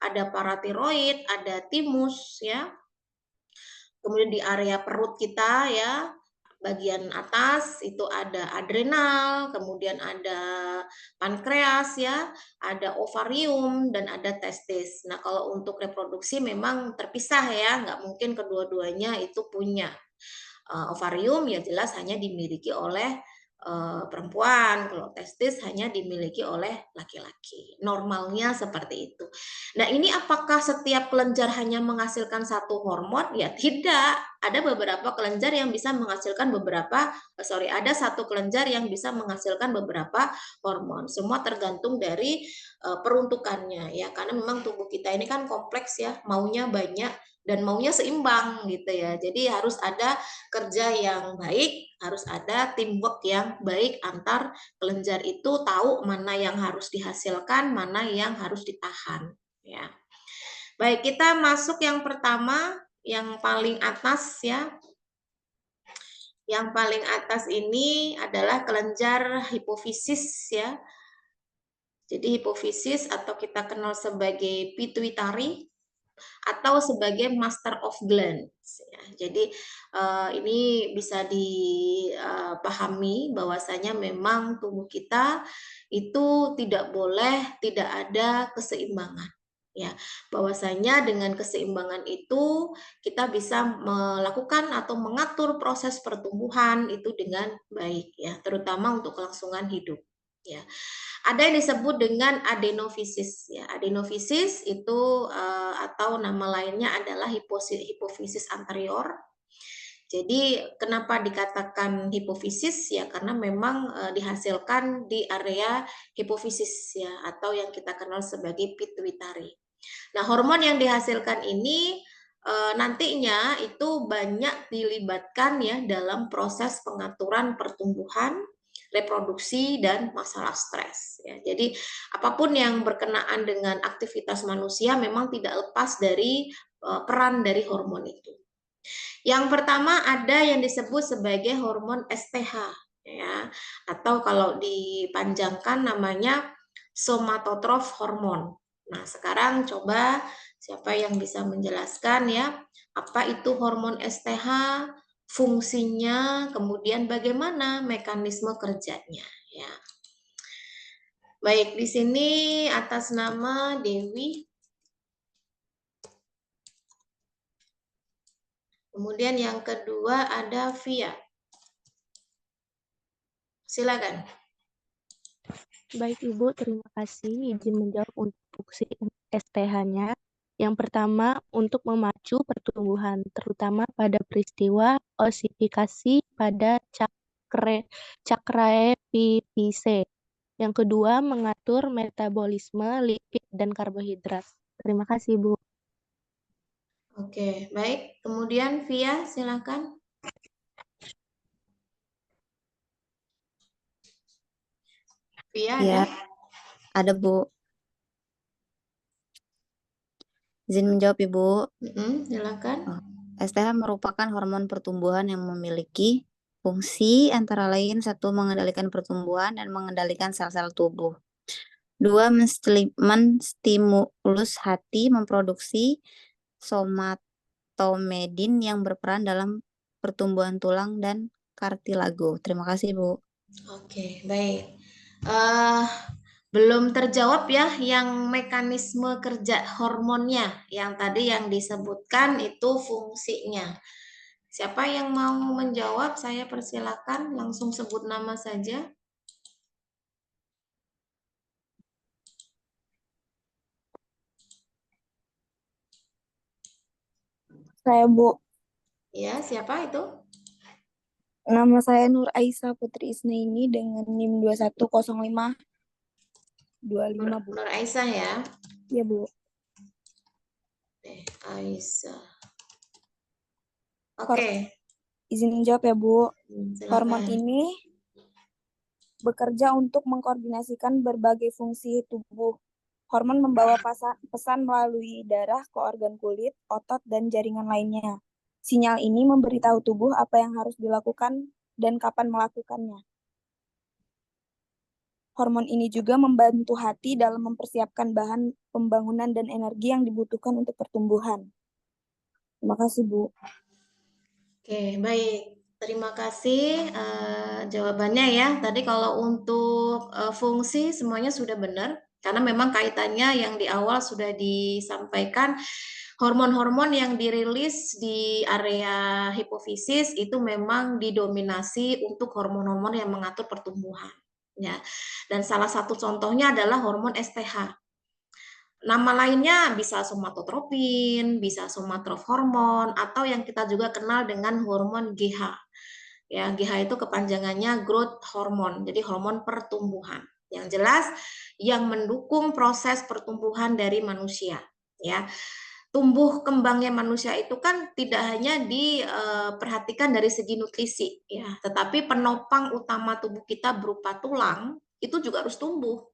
ada paratiroid, ada timus ya. Kemudian di area perut kita ya, bagian atas itu ada adrenal, kemudian ada pankreas ya, ada ovarium dan ada testis. Nah, kalau untuk reproduksi memang terpisah ya, nggak mungkin kedua-duanya itu punya. Ovarium ya jelas hanya dimiliki oleh perempuan, kalau testis hanya dimiliki oleh laki-laki. Normalnya seperti itu. Nah, ini apakah setiap kelenjar hanya menghasilkan satu hormon? Ya tidak. Ada beberapa kelenjar yang bisa menghasilkan ada satu kelenjar yang bisa menghasilkan beberapa hormon. Semua tergantung dari peruntukannya ya, karena memang tubuh kita ini kan kompleks ya, maunya banyak dan maunya seimbang gitu ya. Jadi harus ada kerja yang baik, harus ada teamwork yang baik antar kelenjar itu, tahu mana yang harus dihasilkan, mana yang harus ditahan ya. Baik, kita masuk yang pertama, yang paling atas ya. Yang paling atas ini adalah kelenjar hipofisis ya. Jadi hipofisis atau kita kenal sebagai pituitary atau sebagai master of glands ya. Jadi ini bisa dipahami bahwasanya memang tubuh kita itu tidak boleh tidak ada keseimbangan ya, bahwasanya dengan keseimbangan itu kita bisa melakukan atau mengatur proses pertumbuhan itu dengan baik ya, terutama untuk kelangsungan hidup ya. Ada yang disebut dengan adenofisis ya. Adenofisis itu atau nama lainnya adalah hipofisis anterior. Jadi kenapa dikatakan hipofisis ya, karena memang dihasilkan di area hipofisis ya, atau yang kita kenal sebagai pituitary. Nah, hormon yang dihasilkan ini nantinya itu banyak dilibatkan ya dalam proses pengaturan pertumbuhan, reproduksi, dan masalah stres ya. Jadi apapun yang berkenaan dengan aktivitas manusia memang tidak lepas dari peran dari hormon itu. Yang pertama ada yang disebut sebagai hormon STH ya, atau kalau dipanjangkan namanya somatotrof hormon. Nah, sekarang coba siapa yang bisa menjelaskan ya, apa itu hormon STH, fungsinya, kemudian bagaimana mekanisme kerjanya ya. Baik, di sini atas nama Dewi. Kemudian yang kedua ada Via. Silakan. Baik Ibu, terima kasih izin menjawab untuk fungsi STH-nya. Yang pertama, untuk memacu pertumbuhan, terutama pada peristiwa osifikasi pada cakra epifise. Yang kedua, mengatur metabolisme lipid dan karbohidrat. Terima kasih, Bu. Oke, baik. Kemudian Via, silakan. Via Ya, ada Bu. Izin menjawab Ibu. Silakan. STH merupakan hormon pertumbuhan yang memiliki fungsi antara lain 1. Mengendalikan pertumbuhan dan mengendalikan sel-sel tubuh. 2. Menstimulus hati memproduksi somatomedin yang berperan dalam pertumbuhan tulang dan kartilago. Terima kasih, Bu. Oke, baik. Belum terjawab ya yang mekanisme kerja hormonnya. Yang tadi yang disebutkan itu fungsinya. Siapa yang mau menjawab? Saya persilakan, langsung sebut nama saja. Saya, Bu. Ya, siapa itu? Nama saya Nur Aisyah Putri Isnaini dengan NIM 210525, Bu. Nur Aisyah ya? Iya, Bu. Aisyah. Oke. Izin jawab ya, Bu. Silakan. Hormon ini bekerja untuk mengkoordinasikan berbagai fungsi tubuh. Hormon membawa pesan melalui darah ke organ kulit, otot, dan jaringan lainnya. Sinyal ini memberitahu tubuh apa yang harus dilakukan dan kapan melakukannya. Hormon ini juga membantu hati dalam mempersiapkan bahan pembangunan dan energi yang dibutuhkan untuk pertumbuhan. Terima kasih, Bu. Oke, baik. Terima kasih jawabannya ya. Tadi kalau untuk fungsi semuanya sudah benar. Karena memang kaitannya yang di awal sudah disampaikan, hormon-hormon yang dirilis di area hipofisis itu memang didominasi untuk hormon-hormon yang mengatur pertumbuhan. Ya. Dan salah satu contohnya adalah hormon STH. Nama lainnya bisa somatotropin, bisa somatrof hormon, atau yang kita juga kenal dengan hormon GH. Ya, GH itu kepanjangannya growth hormone, jadi hormon pertumbuhan. Yang jelas yang mendukung proses pertumbuhan dari manusia, ya. Tumbuh kembangnya manusia itu kan tidak hanya diperhatikan dari segi nutrisi, ya, tetapi penopang utama tubuh kita berupa tulang itu juga harus tumbuh,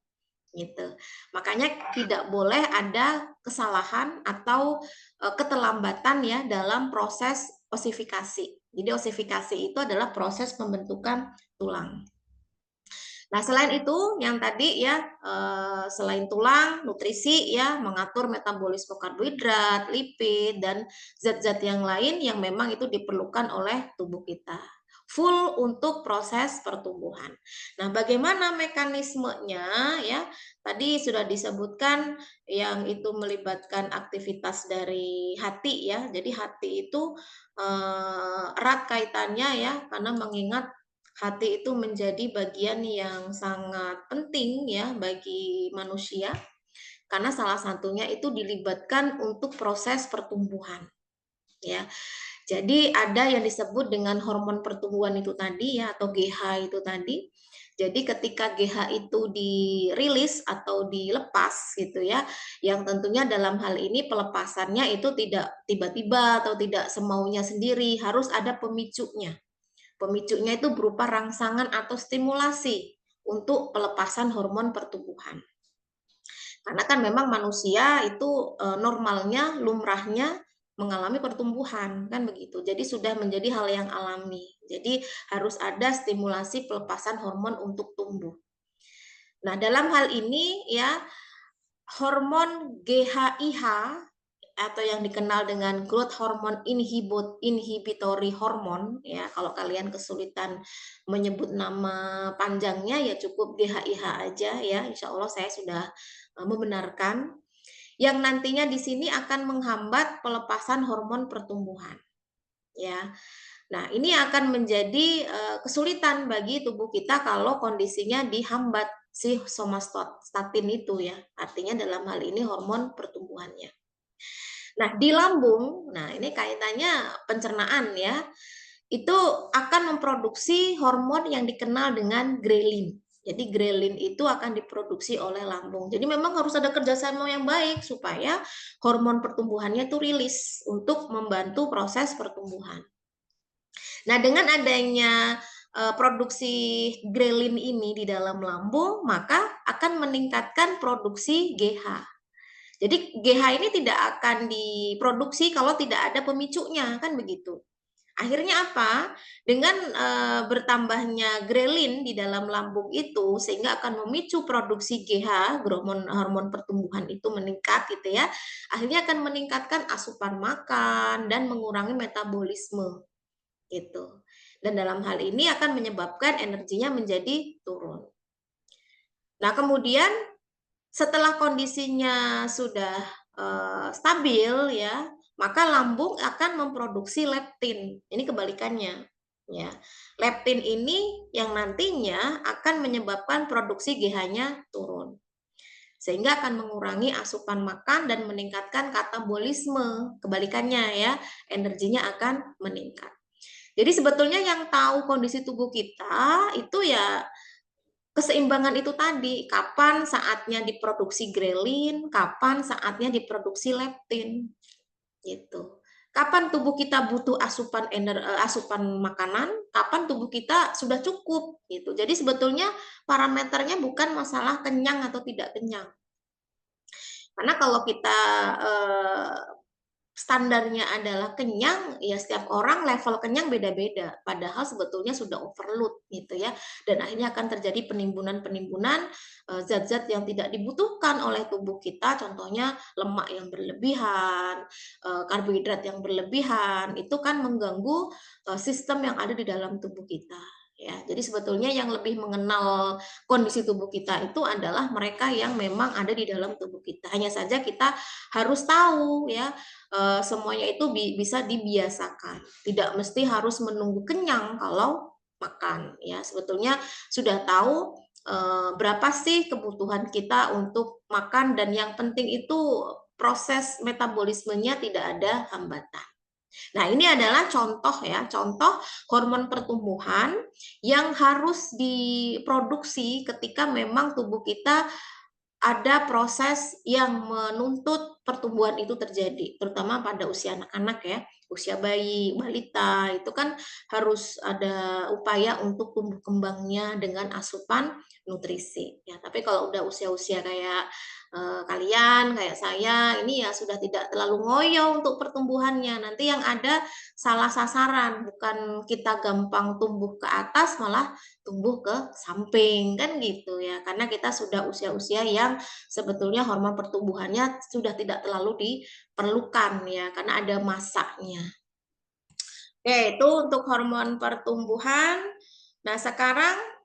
gitu. Makanya tidak boleh ada kesalahan atau keterlambatan ya dalam proses osifikasi. Jadi osifikasi itu adalah proses pembentukan tulang. Nah, selain itu yang tadi ya selain tulang, nutrisi ya mengatur metabolisme karbohidrat, lipid dan zat-zat yang lain yang memang itu diperlukan oleh tubuh kita. Full untuk proses pertumbuhan. Nah, bagaimana mekanismenya ya? Tadi sudah disebutkan yang itu melibatkan aktivitas dari hati ya. Jadi hati itu erat kaitannya ya karena mengingat hati itu menjadi bagian yang sangat penting ya bagi manusia karena salah satunya itu dilibatkan untuk proses pertumbuhan ya. Jadi ada yang disebut dengan hormon pertumbuhan itu tadi ya atau GH itu tadi. Jadi ketika GH itu dirilis atau dilepas gitu ya, yang tentunya dalam hal ini pelepasannya itu tidak tiba-tiba atau tidak semaunya sendiri, harus ada pemicunya. Pemicunya itu berupa rangsangan atau stimulasi untuk pelepasan hormon pertumbuhan. Karena kan memang manusia itu normalnya, lumrahnya mengalami pertumbuhan, kan begitu. Jadi sudah menjadi hal yang alami. Jadi harus ada stimulasi pelepasan hormon untuk tumbuh. Nah, dalam hal ini ya hormon GHIH atau yang dikenal dengan growth hormone inhibitory hormone ya, kalau kalian kesulitan menyebut nama panjangnya ya cukup GHIH aja ya, insya Allah saya sudah membenarkan, yang nantinya di sini akan menghambat pelepasan hormon pertumbuhan ya. Nah, ini akan menjadi kesulitan bagi tubuh kita kalau kondisinya dihambat si somatostatin itu ya, artinya dalam hal ini hormon pertumbuhannya. Nah, di lambung, nah ini kaitannya pencernaan ya, itu akan memproduksi hormon yang dikenal dengan grelin. Jadi grelin itu akan diproduksi oleh lambung. Jadi memang harus ada kerjasama yang baik supaya hormon pertumbuhannya itu rilis untuk membantu proses pertumbuhan. Nah, dengan adanya produksi grelin ini di dalam lambung, maka akan meningkatkan produksi GH. Jadi GH ini tidak akan diproduksi kalau tidak ada pemicunya, kan begitu. Akhirnya apa? Dengan bertambahnya grelin di dalam lambung itu sehingga akan memicu produksi GH, hormon pertumbuhan itu meningkat gitu ya. Akhirnya akan meningkatkan asupan makan dan mengurangi metabolisme gitu. Dan dalam hal ini akan menyebabkan energinya menjadi turun. Nah, kemudian setelah kondisinya sudah stabil ya, maka lambung akan memproduksi leptin. Ini kebalikannya ya. Leptin ini yang nantinya akan menyebabkan produksi GH-nya turun. Sehingga akan mengurangi asupan makan dan meningkatkan katabolisme. Kebalikannya ya, energinya akan meningkat. Jadi sebetulnya yang tahu kondisi tubuh kita itu ya keseimbangan itu tadi, kapan saatnya diproduksi grelin, kapan saatnya diproduksi leptin, gitu. Kapan tubuh kita butuh asupan makanan, kapan tubuh kita sudah cukup, gitu. Jadi sebetulnya parameternya bukan masalah kenyang atau tidak kenyang. Karena kalau kita standarnya adalah kenyang, ya setiap orang level kenyang beda-beda. Padahal sebetulnya sudah overload gitu ya. Dan akhirnya akan terjadi penimbunan-penimbunan zat-zat yang tidak dibutuhkan oleh tubuh kita. Contohnya lemak yang berlebihan, karbohidrat yang berlebihan, itu kan mengganggu sistem yang ada di dalam tubuh kita. Ya, jadi sebetulnya yang lebih mengenal kondisi tubuh kita itu adalah mereka yang memang ada di dalam tubuh kita. Hanya saja kita harus tahu ya, semuanya itu bisa dibiasakan. Tidak mesti harus menunggu kenyang kalau makan ya. Sebetulnya sudah tahu berapa sih kebutuhan kita untuk makan, dan yang penting itu proses metabolismenya tidak ada hambatan. Nah, ini adalah contoh ya, contoh hormon pertumbuhan yang harus diproduksi ketika memang tubuh kita ada proses yang menuntut pertumbuhan itu terjadi, terutama pada usia anak-anak ya, usia bayi, balita, itu kan harus ada upaya untuk tumbuh kembangnya dengan asupan nutrisi. Ya, tapi kalau udah usia-usia kayak kalian, kayak saya, ini ya sudah tidak terlalu ngoyo untuk pertumbuhannya. Nanti yang ada salah sasaran, bukan kita gampang tumbuh ke atas, malah tumbuh ke samping, kan gitu ya. Karena kita sudah usia-usia yang sebetulnya hormon pertumbuhannya sudah tidak terlalu diperlukan ya, karena ada masanya. Oke, itu untuk hormon pertumbuhan. Nah, sekarang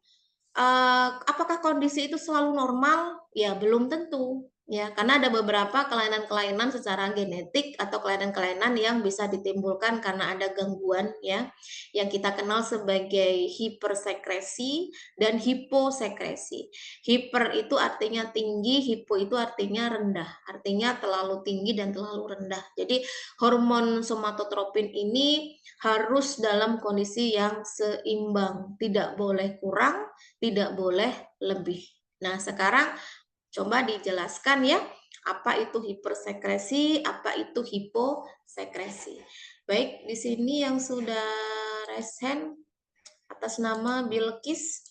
apakah kondisi itu selalu normal? Ya, belum tentu. Ya, karena ada beberapa kelainan-kelainan secara genetik atau kelainan-kelainan yang bisa ditimbulkan karena ada gangguan ya, yang kita kenal sebagai hipersekresi dan hiposekresi. Hiper itu artinya tinggi, hipo itu artinya rendah, artinya terlalu tinggi dan terlalu rendah. Jadi hormon somatotropin ini harus dalam kondisi yang seimbang, tidak boleh kurang, tidak boleh lebih. Nah, sekarang coba dijelaskan ya, apa itu hipersekresi, apa itu hiposekresi. Baik, di sini yang sudah raise hand atas nama Bilkis.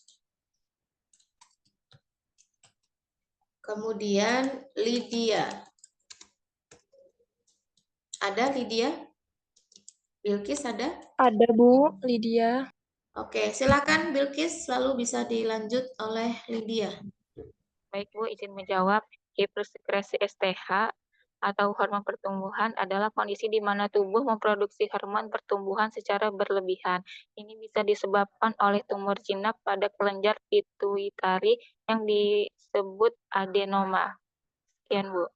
Kemudian Lydia. Ada Lydia? Bilkis ada? Ada Bu, Lydia. Oke, silakan Bilkis, lalu bisa dilanjut oleh Lydia. Baik Bu, izin menjawab. Hipersekresi STH atau hormon pertumbuhan adalah kondisi di mana tubuh memproduksi hormon pertumbuhan secara berlebihan. Ini bisa disebabkan oleh tumor jinak pada kelenjar pituitari yang disebut adenoma. Sekian Bu.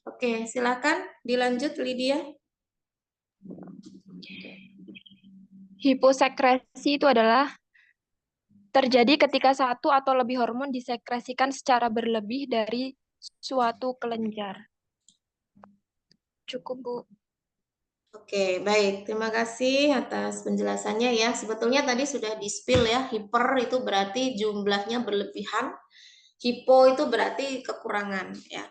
Oke, silakan dilanjut Lydia. Hiposekresi itu adalah terjadi ketika satu atau lebih hormon disekresikan secara berlebih dari suatu kelenjar. Cukup, Bu. Oke, baik. Terima kasih atas penjelasannya ya. Sebetulnya tadi sudah di-spill ya, hiper itu berarti jumlahnya berlebihan, hipo itu berarti kekurangan ya.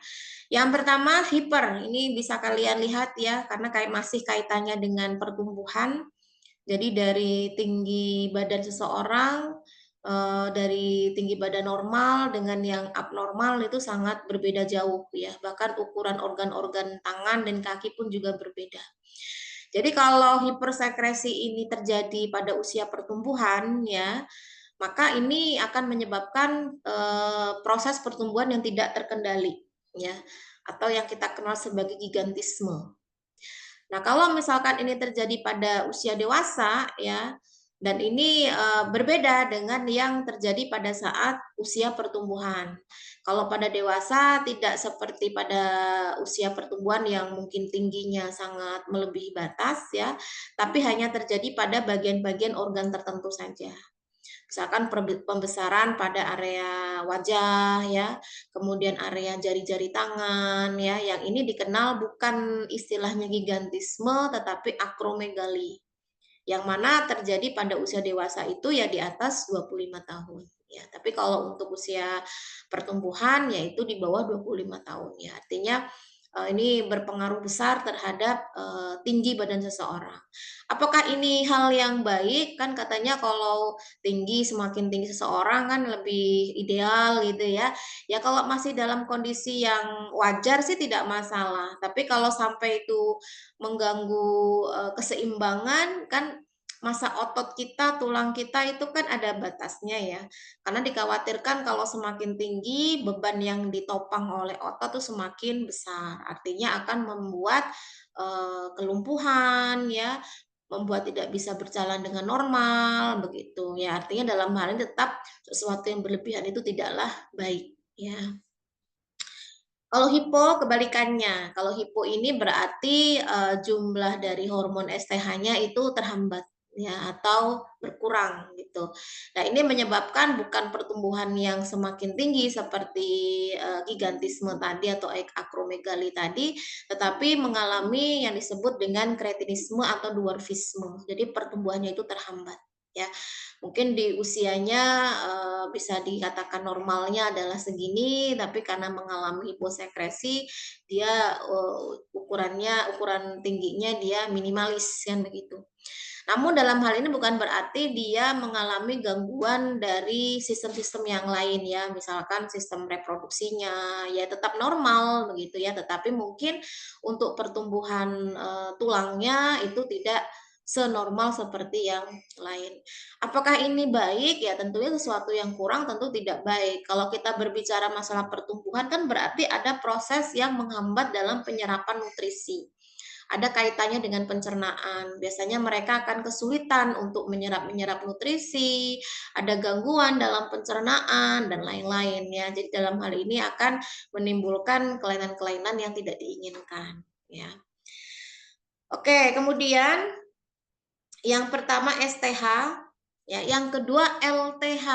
Yang pertama hiper, ini bisa kalian lihat ya, karena kayak masih kaitannya dengan pertumbuhan. Jadi dari tinggi badan seseorang, dari tinggi badan normal dengan yang abnormal itu sangat berbeda jauh ya. Bahkan ukuran organ-organ tangan dan kaki pun juga berbeda. Jadi kalau hipersekresi ini terjadi pada usia pertumbuhan ya, maka ini akan menyebabkan proses pertumbuhan yang tidak terkendali ya, atau yang kita kenal sebagai gigantisme. Nah, kalau misalkan ini terjadi pada usia dewasa ya, dan ini berbeda dengan yang terjadi pada saat usia pertumbuhan. Kalau pada dewasa tidak seperti pada usia pertumbuhan yang mungkin tingginya sangat melebihi batas ya, tapi hanya terjadi pada bagian-bagian organ tertentu saja. Misalkan pembesaran pada area wajah ya, kemudian area jari-jari tangan ya, yang ini dikenal bukan istilahnya gigantisme tetapi akromegali. Yang mana terjadi pada usia dewasa itu ya di atas 25 tahun ya. Tapi kalau untuk usia pertumbuhan yaitu di bawah 25 tahun ya. Artinya ini berpengaruh besar terhadap tinggi badan seseorang. Apakah ini hal yang baik? Kan katanya kalau semakin tinggi seseorang kan lebih ideal gitu ya. Ya kalau masih dalam kondisi yang wajar sih tidak masalah. Tapi kalau sampai itu mengganggu keseimbangan kan masa otot kita, tulang kita itu kan ada batasnya ya. Karena dikhawatirkan kalau semakin tinggi beban yang ditopang oleh otot itu semakin besar. Artinya akan membuat kelumpuhan ya, membuat tidak bisa berjalan dengan normal begitu ya. Artinya dalam hal ini tetap sesuatu yang berlebihan itu tidaklah baik ya. Kalau hipo kebalikannya. Kalau hipo ini berarti jumlah dari hormon STH-nya itu terhambat ya atau berkurang gitu. Nah, ini menyebabkan bukan pertumbuhan yang semakin tinggi seperti gigantisme tadi atau akromegali tadi, tetapi mengalami yang disebut dengan kretinisme atau dwarfisme. Jadi pertumbuhannya itu terhambat ya. Mungkin di usianya bisa dikatakan normalnya adalah segini, tapi karena mengalami hiposekresi, dia ukuran tingginya dia minimalis kan begitu. Namun dalam hal ini bukan berarti dia mengalami gangguan dari sistem-sistem yang lain ya, misalkan sistem reproduksinya ya tetap normal begitu ya, tetapi mungkin untuk pertumbuhan tulangnya itu tidak senormal seperti yang lain. Apakah ini baik? Ya tentunya sesuatu yang kurang tentu tidak baik. Kalau kita berbicara masalah pertumbuhan kan berarti ada proses yang menghambat dalam penyerapan nutrisi. Ada kaitannya dengan pencernaan. Biasanya mereka akan kesulitan untuk menyerap nutrisi, ada gangguan dalam pencernaan dan lain-lain ya. Jadi dalam hal ini akan menimbulkan kelainan-kelainan yang tidak diinginkan ya. Oke, kemudian yang pertama STH, ya, yang kedua LTH.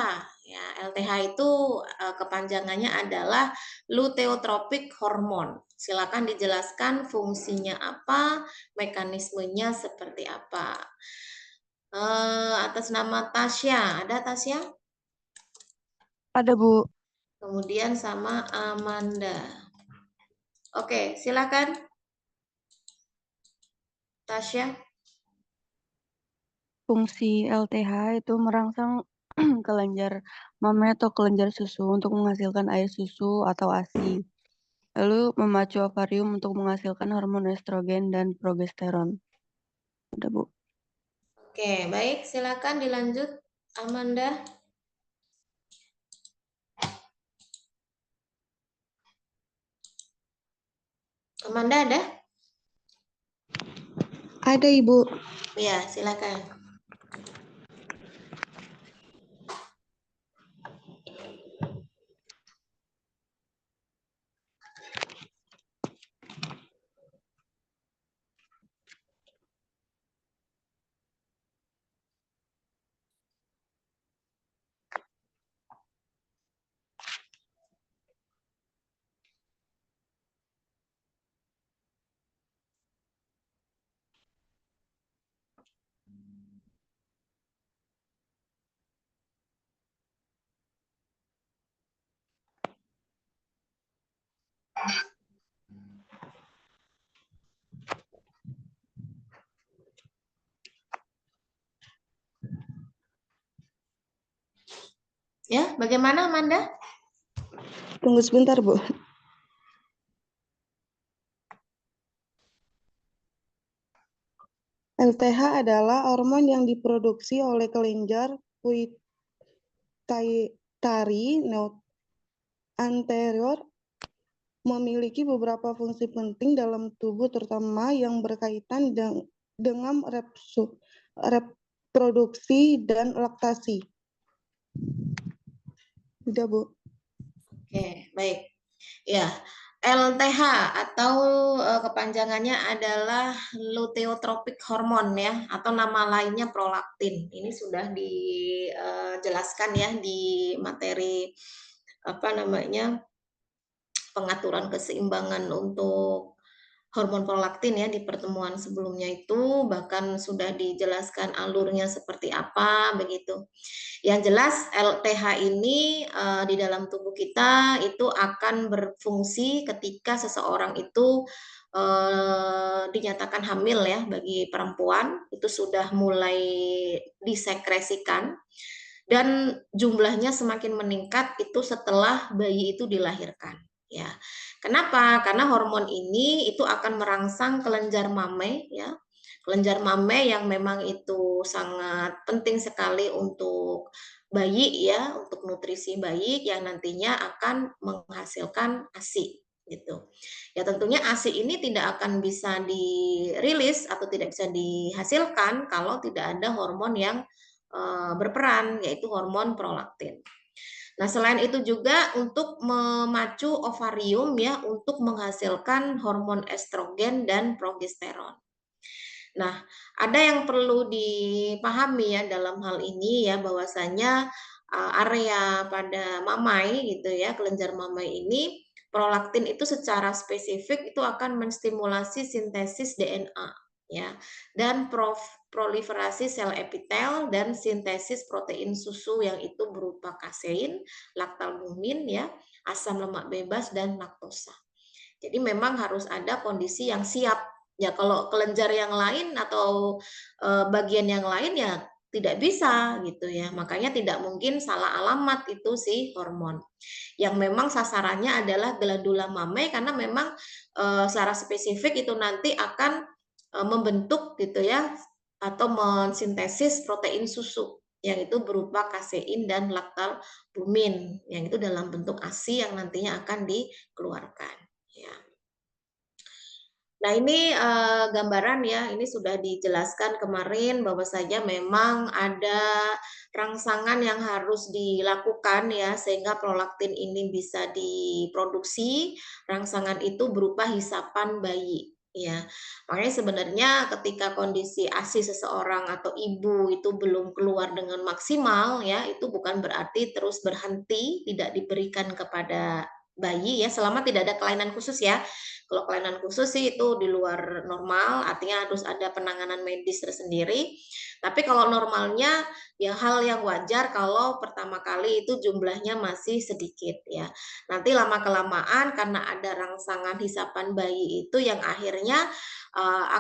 Ya, LTH itu kepanjangannya adalah luteotropik hormon. Silakan dijelaskan fungsinya apa, mekanismenya seperti apa. Atas nama Tasya, ada Tasya? Ada, Bu. Kemudian sama Amanda. Oke, silakan. Tasya. Fungsi LTH itu merangsang kelenjar mame atau kelenjar susu untuk menghasilkan air susu atau ASI. Lalu memacu ovarium untuk menghasilkan hormon estrogen dan progesteron. Udah, Bu. Oke, baik. Silakan dilanjut, Amanda. Amanda ada? Ada, Ibu. Ya, silakan. Ya, bagaimana Amanda? Tunggu sebentar, Bu. LTH adalah hormon yang diproduksi oleh kelenjar pituitari anterior, memiliki beberapa fungsi penting dalam tubuh, terutama yang berkaitan dengan reproduksi dan laktasi. Udah, Bu. Oke, baik. Ya, LTH atau kepanjangannya adalah luteotropik hormon ya, atau nama lainnya prolaktin. Ini sudah dijelaskan ya di materi pengaturan keseimbangan untuk hormon prolaktin ya di pertemuan sebelumnya itu, bahkan sudah dijelaskan alurnya seperti apa begitu. Yang jelas LTH ini di dalam tubuh kita itu akan berfungsi ketika seseorang itu dinyatakan hamil ya, bagi perempuan itu sudah mulai disekresikan, dan jumlahnya semakin meningkat itu setelah bayi itu dilahirkan. Ya, kenapa? Karena hormon ini itu akan merangsang kelenjar mame ya, kelenjar mame yang memang itu sangat penting sekali untuk bayi ya, untuk nutrisi bayi yang nantinya akan menghasilkan ASI gitu. Ya tentunya ASI ini tidak akan bisa dirilis atau tidak bisa dihasilkan kalau tidak ada hormon yang berperan, yaitu hormon prolaktin. Nah, selain itu juga untuk memacu ovarium ya untuk menghasilkan hormon estrogen dan progesteron. Nah, ada yang perlu dipahami ya dalam hal ini ya, bahwasanya area pada mamai gitu ya, kelenjar mamai ini prolaktin itu secara spesifik itu akan menstimulasi sintesis DNA ya, dan proliferasi sel epitel dan sintesis protein susu yang itu berupa kasein, laktalbumin ya, asam lemak bebas dan laktosa. Jadi memang harus ada kondisi yang siap. Ya kalau kelenjar yang lain atau bagian yang lain ya tidak bisa gitu ya. Makanya tidak mungkin salah alamat itu si hormon. Yang memang sasarannya adalah glandula mame, karena memang secara spesifik itu nanti akan membentuk gitu ya, atau mensintesis protein susu yang itu berupa kasein dan laktalbumin yang itu dalam bentuk ASI yang nantinya akan dikeluarkan ya. Nah ini gambaran ya, ini sudah dijelaskan kemarin bahwa saja memang ada rangsangan yang harus dilakukan ya sehingga prolaktin ini bisa diproduksi. Rangsangan itu berupa hisapan bayi ya. Makanya sebenarnya ketika kondisi ASI seseorang atau ibu itu belum keluar dengan maksimal ya, itu bukan berarti terus berhenti tidak diberikan kepada bayi ya, selama tidak ada kelainan khusus ya. Kalau kelainan khusus sih itu di luar normal, artinya harus ada penanganan medis tersendiri. Tapi kalau normalnya ya hal yang wajar kalau pertama kali itu jumlahnya masih sedikit ya. Nanti lama-kelamaan karena ada rangsangan hisapan bayi itu yang akhirnya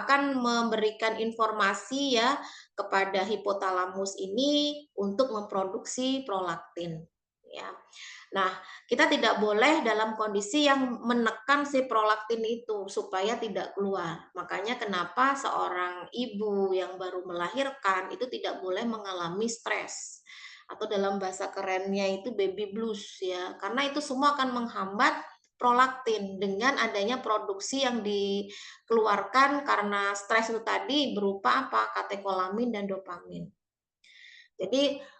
akan memberikan informasi ya kepada hipotalamus ini untuk memproduksi prolaktin ya. Nah, kita tidak boleh dalam kondisi yang menekan si prolaktin itu supaya tidak keluar. Makanya kenapa seorang ibu yang baru melahirkan itu tidak boleh mengalami stres. Atau dalam bahasa kerennya itu baby blues ya. Karena itu semua akan menghambat prolaktin dengan adanya produksi yang dikeluarkan karena stres itu tadi berupa apa? Katekolamin dan dopamin. Jadi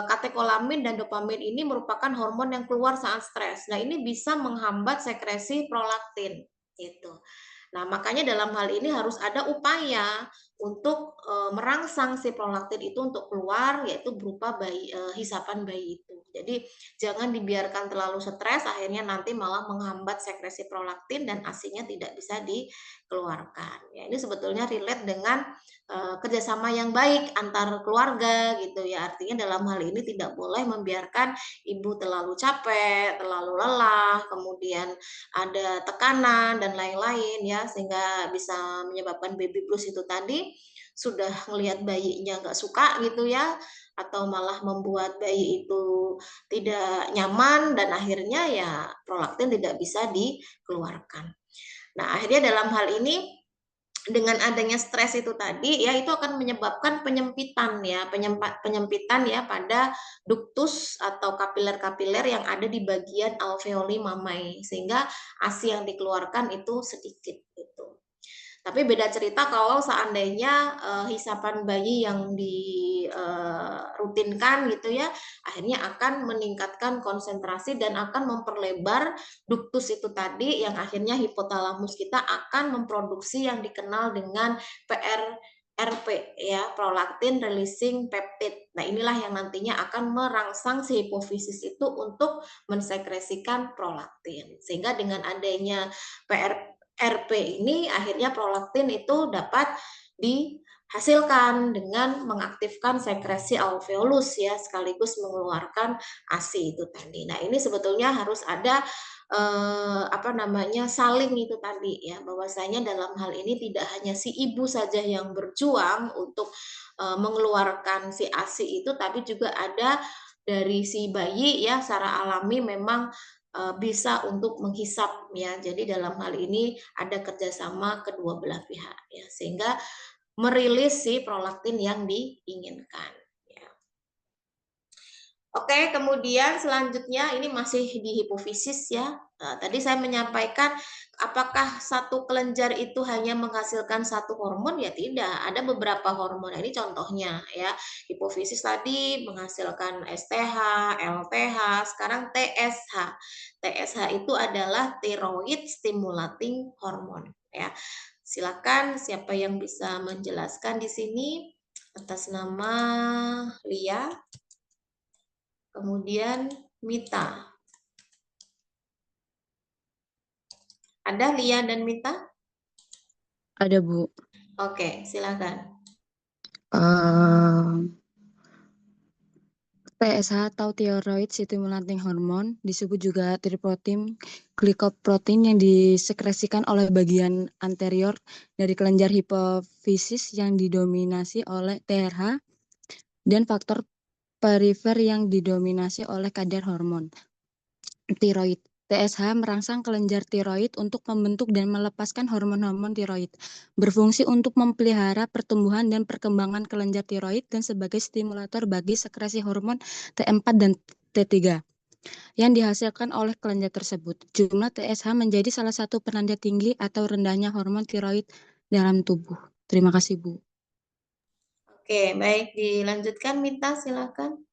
katekolamin dan dopamin ini merupakan hormon yang keluar saat stres. Nah, ini bisa menghambat sekresi prolaktin gitu. Nah, makanya dalam hal ini harus ada upaya untuk merangsang si prolaktin itu untuk keluar, yaitu berupa hisapan bayi itu. Jadi jangan dibiarkan terlalu stres, akhirnya nanti malah menghambat sekresi prolaktin dan ASI-nya tidak bisa dikeluarkan. Ya, ini sebetulnya relate dengan kerjasama yang baik antar keluarga gitu ya. Artinya dalam hal ini tidak boleh membiarkan ibu terlalu capek, terlalu lelah, kemudian ada tekanan dan lain-lain ya, sehingga bisa menyebabkan baby blues itu tadi, sudah ngelihat bayinya nggak suka gitu ya, atau malah membuat bayi itu tidak nyaman dan akhirnya ya prolaktin tidak bisa dikeluarkan. Nah, akhirnya dalam hal ini dengan adanya stres itu tadi ya itu akan menyebabkan penyempitan ya pada duktus atau kapiler-kapiler yang ada di bagian alveoli mammae, sehingga ASI yang dikeluarkan itu sedikit gitu. Tapi beda cerita kalau seandainya hisapan bayi yang dirutinkan gitu ya, akhirnya akan meningkatkan konsentrasi dan akan memperlebar duktus itu tadi, yang akhirnya hipotalamus kita akan memproduksi yang dikenal dengan PRRP ya, prolactin releasing peptide. Nah, inilah yang nantinya akan merangsang si hipofisis itu untuk mensekresikan prolaktin. Sehingga dengan adanya RP ini akhirnya prolaktin itu dapat dihasilkan dengan mengaktifkan sekresi alveolus ya, sekaligus mengeluarkan ASI itu tadi. Nah, ini sebetulnya harus ada saling itu tadi ya, bahwasanya dalam hal ini tidak hanya si ibu saja yang berjuang untuk mengeluarkan si ASI itu, tapi juga ada dari si bayi ya, secara alami memang bisa untuk menghisap ya. Jadi dalam hal ini ada kerjasama kedua belah pihak ya, sehingga merilis si prolaktin yang diinginkan. Ya. Oke, kemudian selanjutnya ini masih di hipofisis ya. Nah, tadi saya menyampaikan apakah satu kelenjar itu hanya menghasilkan satu hormon? Ya tidak, ada beberapa hormon. Ini contohnya ya. Hipofisis tadi menghasilkan STH, LTH, sekarang TSH. TSH itu adalah thyroid stimulating hormone ya. Silakan siapa yang bisa menjelaskan di sini atas nama Lia. Kemudian Mita. Ada Lia dan Mita? Ada, Bu. Oke, silakan. TSH atau thyroid stimulating hormone disebut juga triprotein glikoprotein yang disekresikan oleh bagian anterior dari kelenjar hipofisis yang didominasi oleh TRH dan faktor perifer yang didominasi oleh kadar hormon tiroid. TSH merangsang kelenjar tiroid untuk membentuk dan melepaskan hormon-hormon tiroid, berfungsi untuk memelihara pertumbuhan dan perkembangan kelenjar tiroid dan sebagai stimulator bagi sekresi hormon T4 dan T3 yang dihasilkan oleh kelenjar tersebut. Jumlah TSH menjadi salah satu penanda tinggi atau rendahnya hormon tiroid dalam tubuh. Terima kasih, Bu. Oke, baik, dilanjutkan Mita, silakan.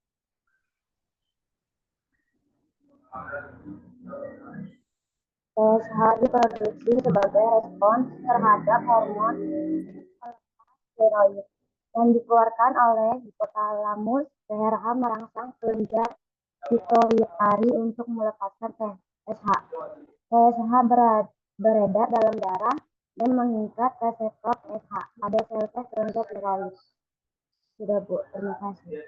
TSH diproduksi sebagai respons terhadap hormon steroid yang dikeluarkan oleh hipotalamus. TRH merangsang kelenjar pituitari untuk melepaskan TSH. TSH beredar dalam darah dan mengikat reseptor TSH pada sel kelenjar tiroid. Sudah, Bu, terima kasih.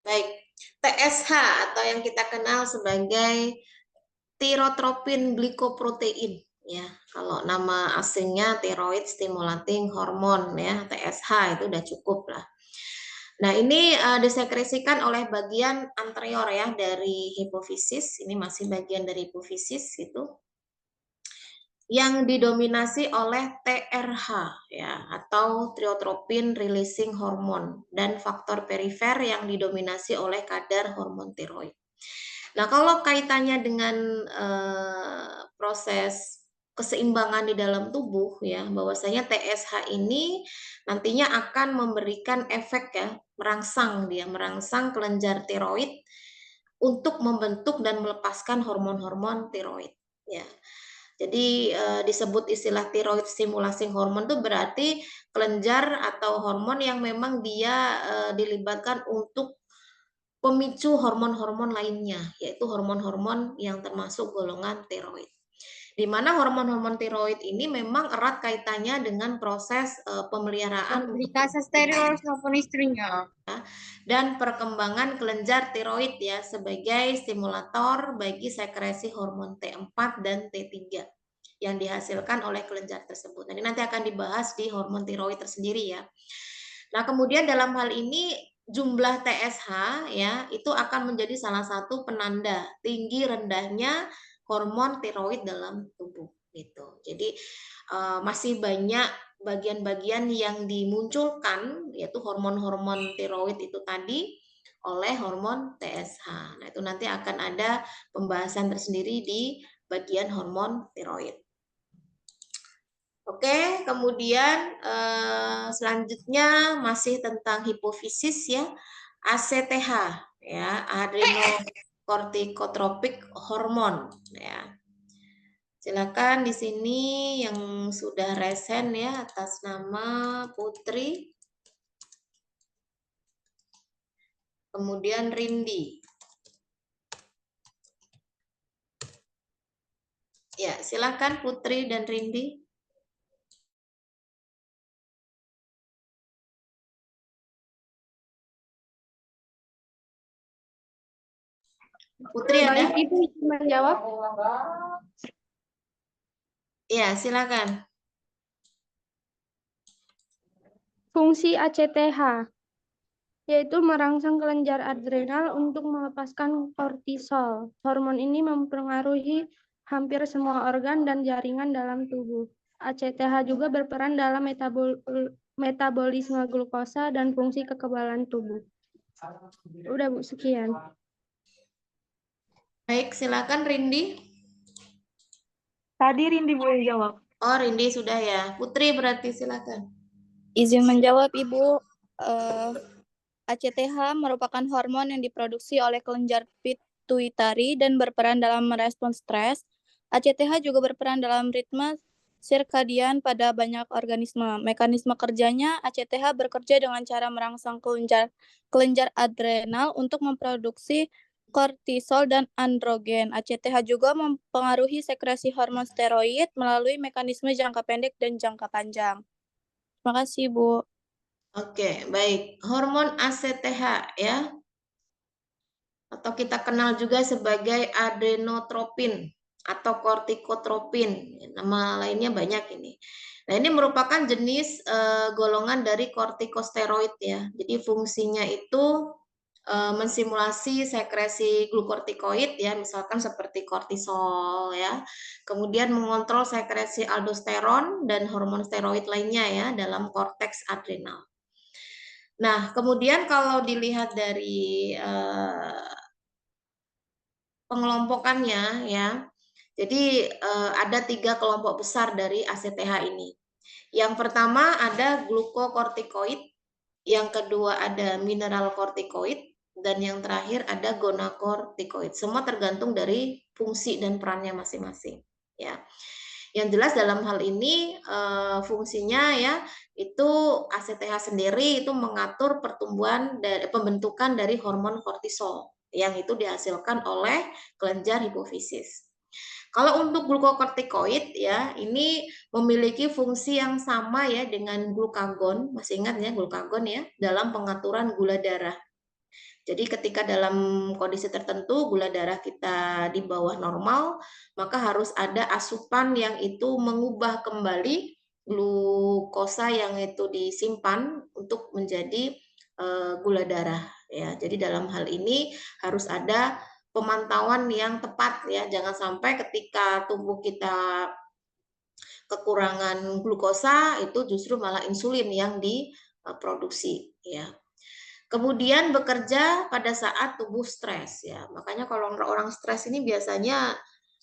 Baik, TSH atau yang kita kenal sebagai tyrotropin glikoprotein ya. Kalau nama asingnya thyroid stimulating hormone ya, TSH itu udah cukup lah. Nah, ini disekresikan oleh bagian anterior ya dari hipofisis. Ini masih bagian dari hipofisis itu, yang didominasi oleh TRH ya, atau tryotropin releasing hormone, dan faktor perifer yang didominasi oleh kadar hormon tiroid. Nah, kalau kaitannya dengan proses keseimbangan di dalam tubuh ya, bahwasanya TSH ini nantinya akan memberikan efek ya, merangsang kelenjar tiroid untuk membentuk dan melepaskan hormon-hormon tiroid ya. Jadi disebut istilah thyroid stimulating hormone itu berarti kelenjar atau hormon yang memang dia dilibatkan untuk pemicu hormon-hormon lainnya, yaitu hormon-hormon yang termasuk golongan tiroid. di mana hormon-hormon tiroid ini memang erat kaitannya dengan proses pemeliharaan dan perkembangan kelenjar tiroid ya sebagai stimulator bagi sekresi hormon T4 dan T3 yang dihasilkan oleh kelenjar tersebut. Nanti akan dibahas di hormon tiroid tersendiri ya. Nah, kemudian dalam hal ini jumlah TSH ya itu akan menjadi salah satu penanda tinggi rendahnya hormon tiroid dalam tubuh gitu. Jadi masih banyak bagian-bagian yang dimunculkan yaitu hormon-hormon tiroid itu tadi oleh hormon TSH. Nah, itu nanti akan ada pembahasan tersendiri di bagian hormon tiroid. Oke, kemudian selanjutnya masih tentang hipofisis ya, ACTH ya, adrenocorticotropic hormone ya. Silakan di sini yang sudah resen ya atas nama Putri. Kemudian Rindi. Ya, silakan Putri dan Rindi. Putri ada? Baik, Ibu izin menjawab. Ya, silakan. Fungsi ACTH yaitu merangsang kelenjar adrenal untuk melepaskan kortisol. Hormon ini mempengaruhi hampir semua organ dan jaringan dalam tubuh. ACTH juga berperan dalam metabolisme glukosa dan fungsi kekebalan tubuh. Udah Bu, sekian. Baik, silakan Rindi. Tadi Rindi boleh jawab. Oh, Rindi sudah ya. Putri berarti silakan. Izin menjawab, Ibu. ACTH merupakan hormon yang diproduksi oleh kelenjar pituitari dan berperan dalam merespons stres. ACTH juga berperan dalam ritme sirkadian pada banyak organisme. Mekanisme kerjanya, ACTH bekerja dengan cara merangsang kelenjar adrenal untuk memproduksi kortisol dan androgen. ACTH juga mempengaruhi sekresi hormon steroid melalui mekanisme jangka pendek dan jangka panjang. Terima kasih, Bu. Oke, baik. Hormon ACTH ya. Atau kita kenal juga sebagai adrenotropin atau kortikotropin. Nama lainnya banyak ini. Nah, ini merupakan jenis golongan dari kortikosteroid ya. Jadi fungsinya itu mensimulasi sekresi glukortikoid ya, misalkan seperti kortisol ya. Kemudian mengontrol sekresi aldosteron dan hormon steroid lainnya ya dalam korteks adrenal. Nah, kemudian kalau dilihat dari pengelompokannya ya, jadi ada 3 kelompok besar dari ACTH ini. Yang pertama ada glukokortikoid, yang kedua ada mineral kortikoid, dan yang terakhir ada gonakortikoid. Semua tergantung dari fungsi dan perannya masing-masing. Ya, yang jelas dalam hal ini fungsinya ya itu ACTH sendiri itu mengatur pertumbuhan dan pembentukan dari hormon kortisol yang itu dihasilkan oleh kelenjar hipofisis. Kalau untuk glukokortikoid ya, ini memiliki fungsi yang sama ya dengan glukagon, masih ingat ya glukagon ya, dalam pengaturan gula darah. Jadi ketika dalam kondisi tertentu gula darah kita di bawah normal, maka harus ada asupan yang itu mengubah kembali glukosa yang itu disimpan untuk menjadi gula darah ya. Jadi dalam hal ini harus ada pemantauan yang tepat ya, jangan sampai ketika tubuh kita kekurangan glukosa itu justru malah insulin yang diproduksi ya. Kemudian bekerja pada saat tubuh stres ya. Makanya kalau orang stres ini biasanya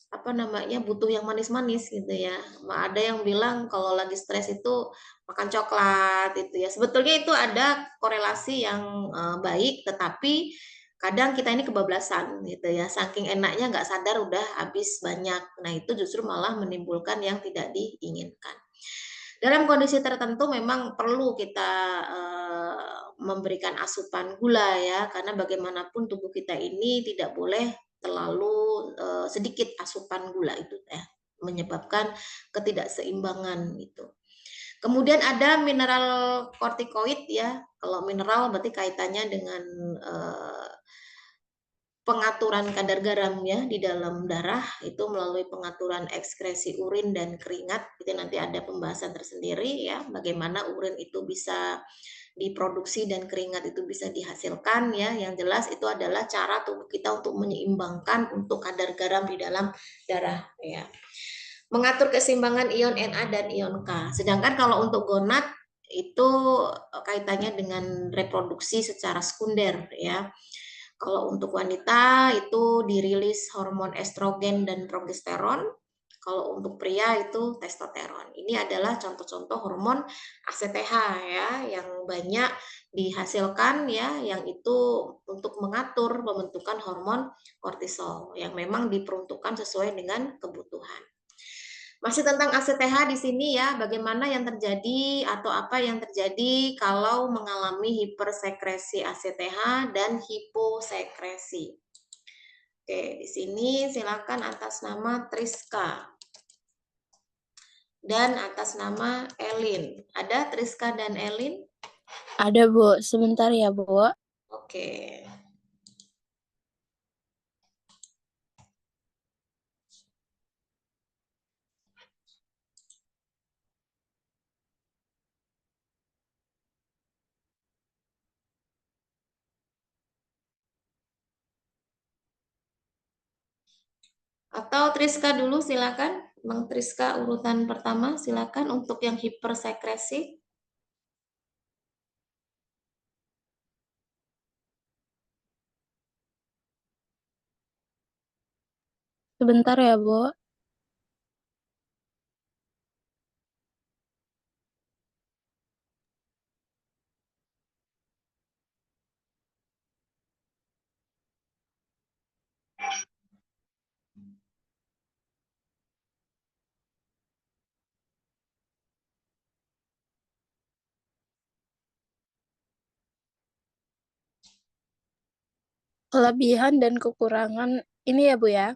apa namanya butuh yang manis-manis gitu ya. Ada yang bilang kalau lagi stres itu makan coklat itu ya. Sebetulnya itu ada korelasi yang baik, tetapi kadang kita ini kebablasan gitu ya. Saking enaknya nggak sadar udah habis banyak. Nah itu justru malah menimbulkan yang tidak diinginkan. Dalam kondisi tertentu memang perlu kita memberikan asupan gula ya, karena bagaimanapun tubuh kita ini tidak boleh terlalu sedikit asupan gula itu ya. menyebabkan ketidakseimbangan gitu. Kemudian ada mineral kortikoid ya. Kalau mineral berarti kaitannya dengan pengaturan kadar garam ya di dalam darah itu melalui pengaturan ekskresi urin dan keringat. Itu nanti ada pembahasan tersendiri ya, bagaimana urin itu bisa diproduksi dan keringat itu bisa dihasilkan ya. Yang jelas itu adalah cara tubuh kita untuk menyeimbangkan untuk kadar garam di dalam darah ya. Mengatur keseimbangan ion Na dan ion K. Sedangkan kalau untuk gonad itu kaitannya dengan reproduksi secara sekunder ya. Kalau untuk wanita itu dirilis hormon estrogen dan progesteron. Kalau untuk pria itu testosteron. Ini adalah contoh-contoh hormon ACTH ya yang banyak dihasilkan ya, yang itu untuk mengatur pembentukan hormon kortisol yang memang diperuntukkan sesuai dengan kebutuhan. Masih tentang ACTH di sini ya, bagaimana yang terjadi atau apa yang terjadi kalau mengalami hipersekresi ACTH dan hiposekresi. Oke, di sini silakan atas nama Triska dan atas nama Elin. Ada Triska dan Elin? Ada, Bu. Sebentar ya, Bu. Oke. Atau Triska dulu silakan. Bang Triska urutan pertama silakan untuk yang hipersekresi. Sebentar ya, Bu. Kelebihan dan kekurangan ini ya, Bu ya.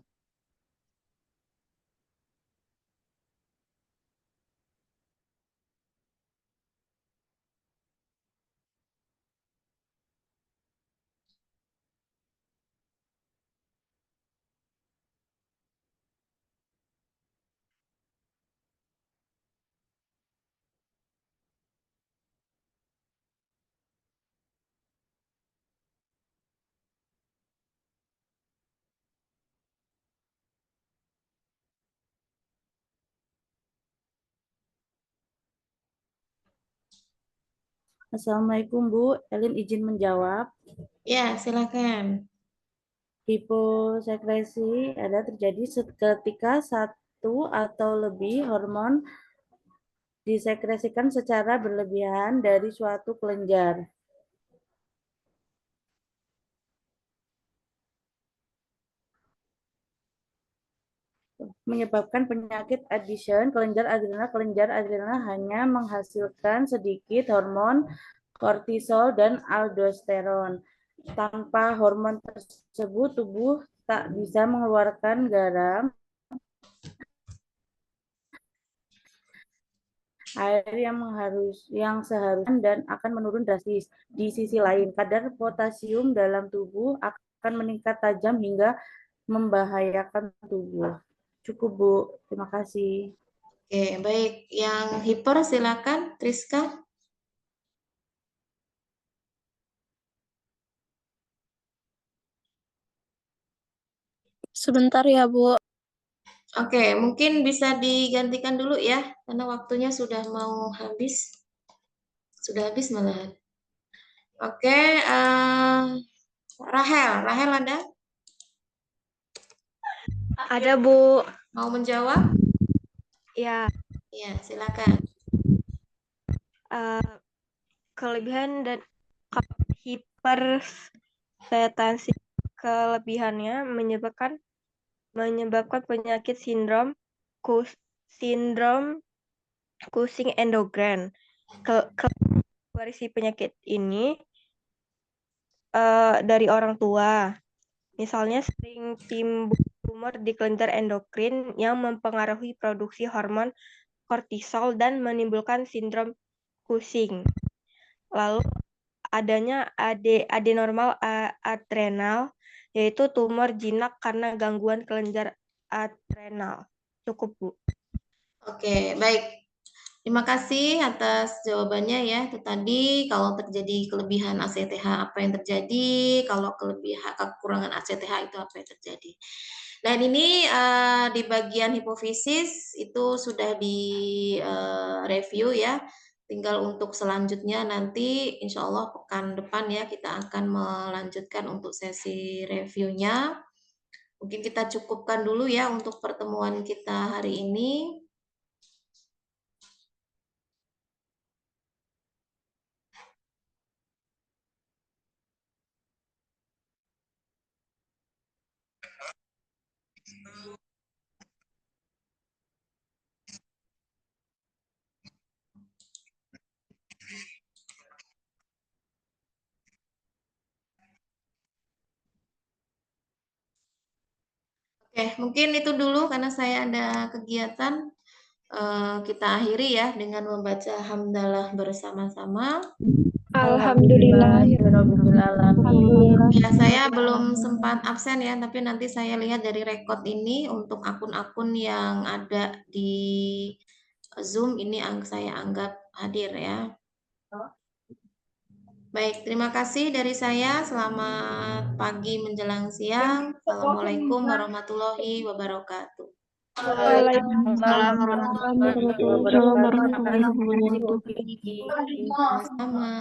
Assalamualaikum Bu, Elin izin menjawab. Ya, silakan. Hiposekresi ada terjadi ketika satu atau lebih hormon disekresikan secara berlebihan dari suatu kelenjar. Menyebabkan penyakit Addison, kelenjar adrenal hanya menghasilkan sedikit hormon kortisol dan aldosteron. Tanpa hormon tersebut, tubuh tak bisa mengeluarkan garam, air yang seharusnya dan akan menurun drastis. Di sisi lain, kadar potasium dalam tubuh akan meningkat tajam hingga membahayakan tubuh. Cukup, Bu. Terima kasih. Oke, baik. Yang hiper silakan, Triska. Sebentar ya, Bu. Oke, mungkin bisa digantikan dulu ya, karena waktunya sudah mau habis. Sudah habis malahan. Oke, Rahel ada? Ada, Bu. Mau menjawab? Ya, Ya, silakan. kelebihan dan hipersensitif kelebihannya menyebabkan penyakit sindrom Cushing endogren. Variasi penyakit ini dari orang tua, misalnya sering timbul tumor di kelenjar endokrin yang mempengaruhi produksi hormon kortisol dan menimbulkan sindrom Cushing. Lalu adanya adenormal adrenal, yaitu tumor jinak karena gangguan kelenjar adrenal. Cukup, Bu. Oke, baik. Terima kasih atas jawabannya ya. Itu tadi kalau terjadi kelebihan ACTH apa yang terjadi, kalau kekurangan ACTH itu apa yang terjadi. Nah ini di bagian hipofisis itu sudah di review ya. Tinggal untuk selanjutnya nanti insya Allah pekan depan ya kita akan melanjutkan untuk sesi reviewnya. Mungkin kita cukupkan dulu ya untuk pertemuan kita hari ini. Oke, mungkin itu dulu karena saya ada kegiatan. Kita akhiri ya dengan membaca hamdalah bersama-sama. Alhamdulillah. Ya, saya belum sempat absen ya, tapi nanti saya lihat dari rekod ini untuk akun-akun yang ada di Zoom ini saya anggap hadir ya. Baik, terima kasih dari saya. Selamat pagi menjelang siang. Assalamualaikum warahmatullahi wabarakatuh. Waalaikumsalam warahmatullahi wabarakatuh. Sama-sama.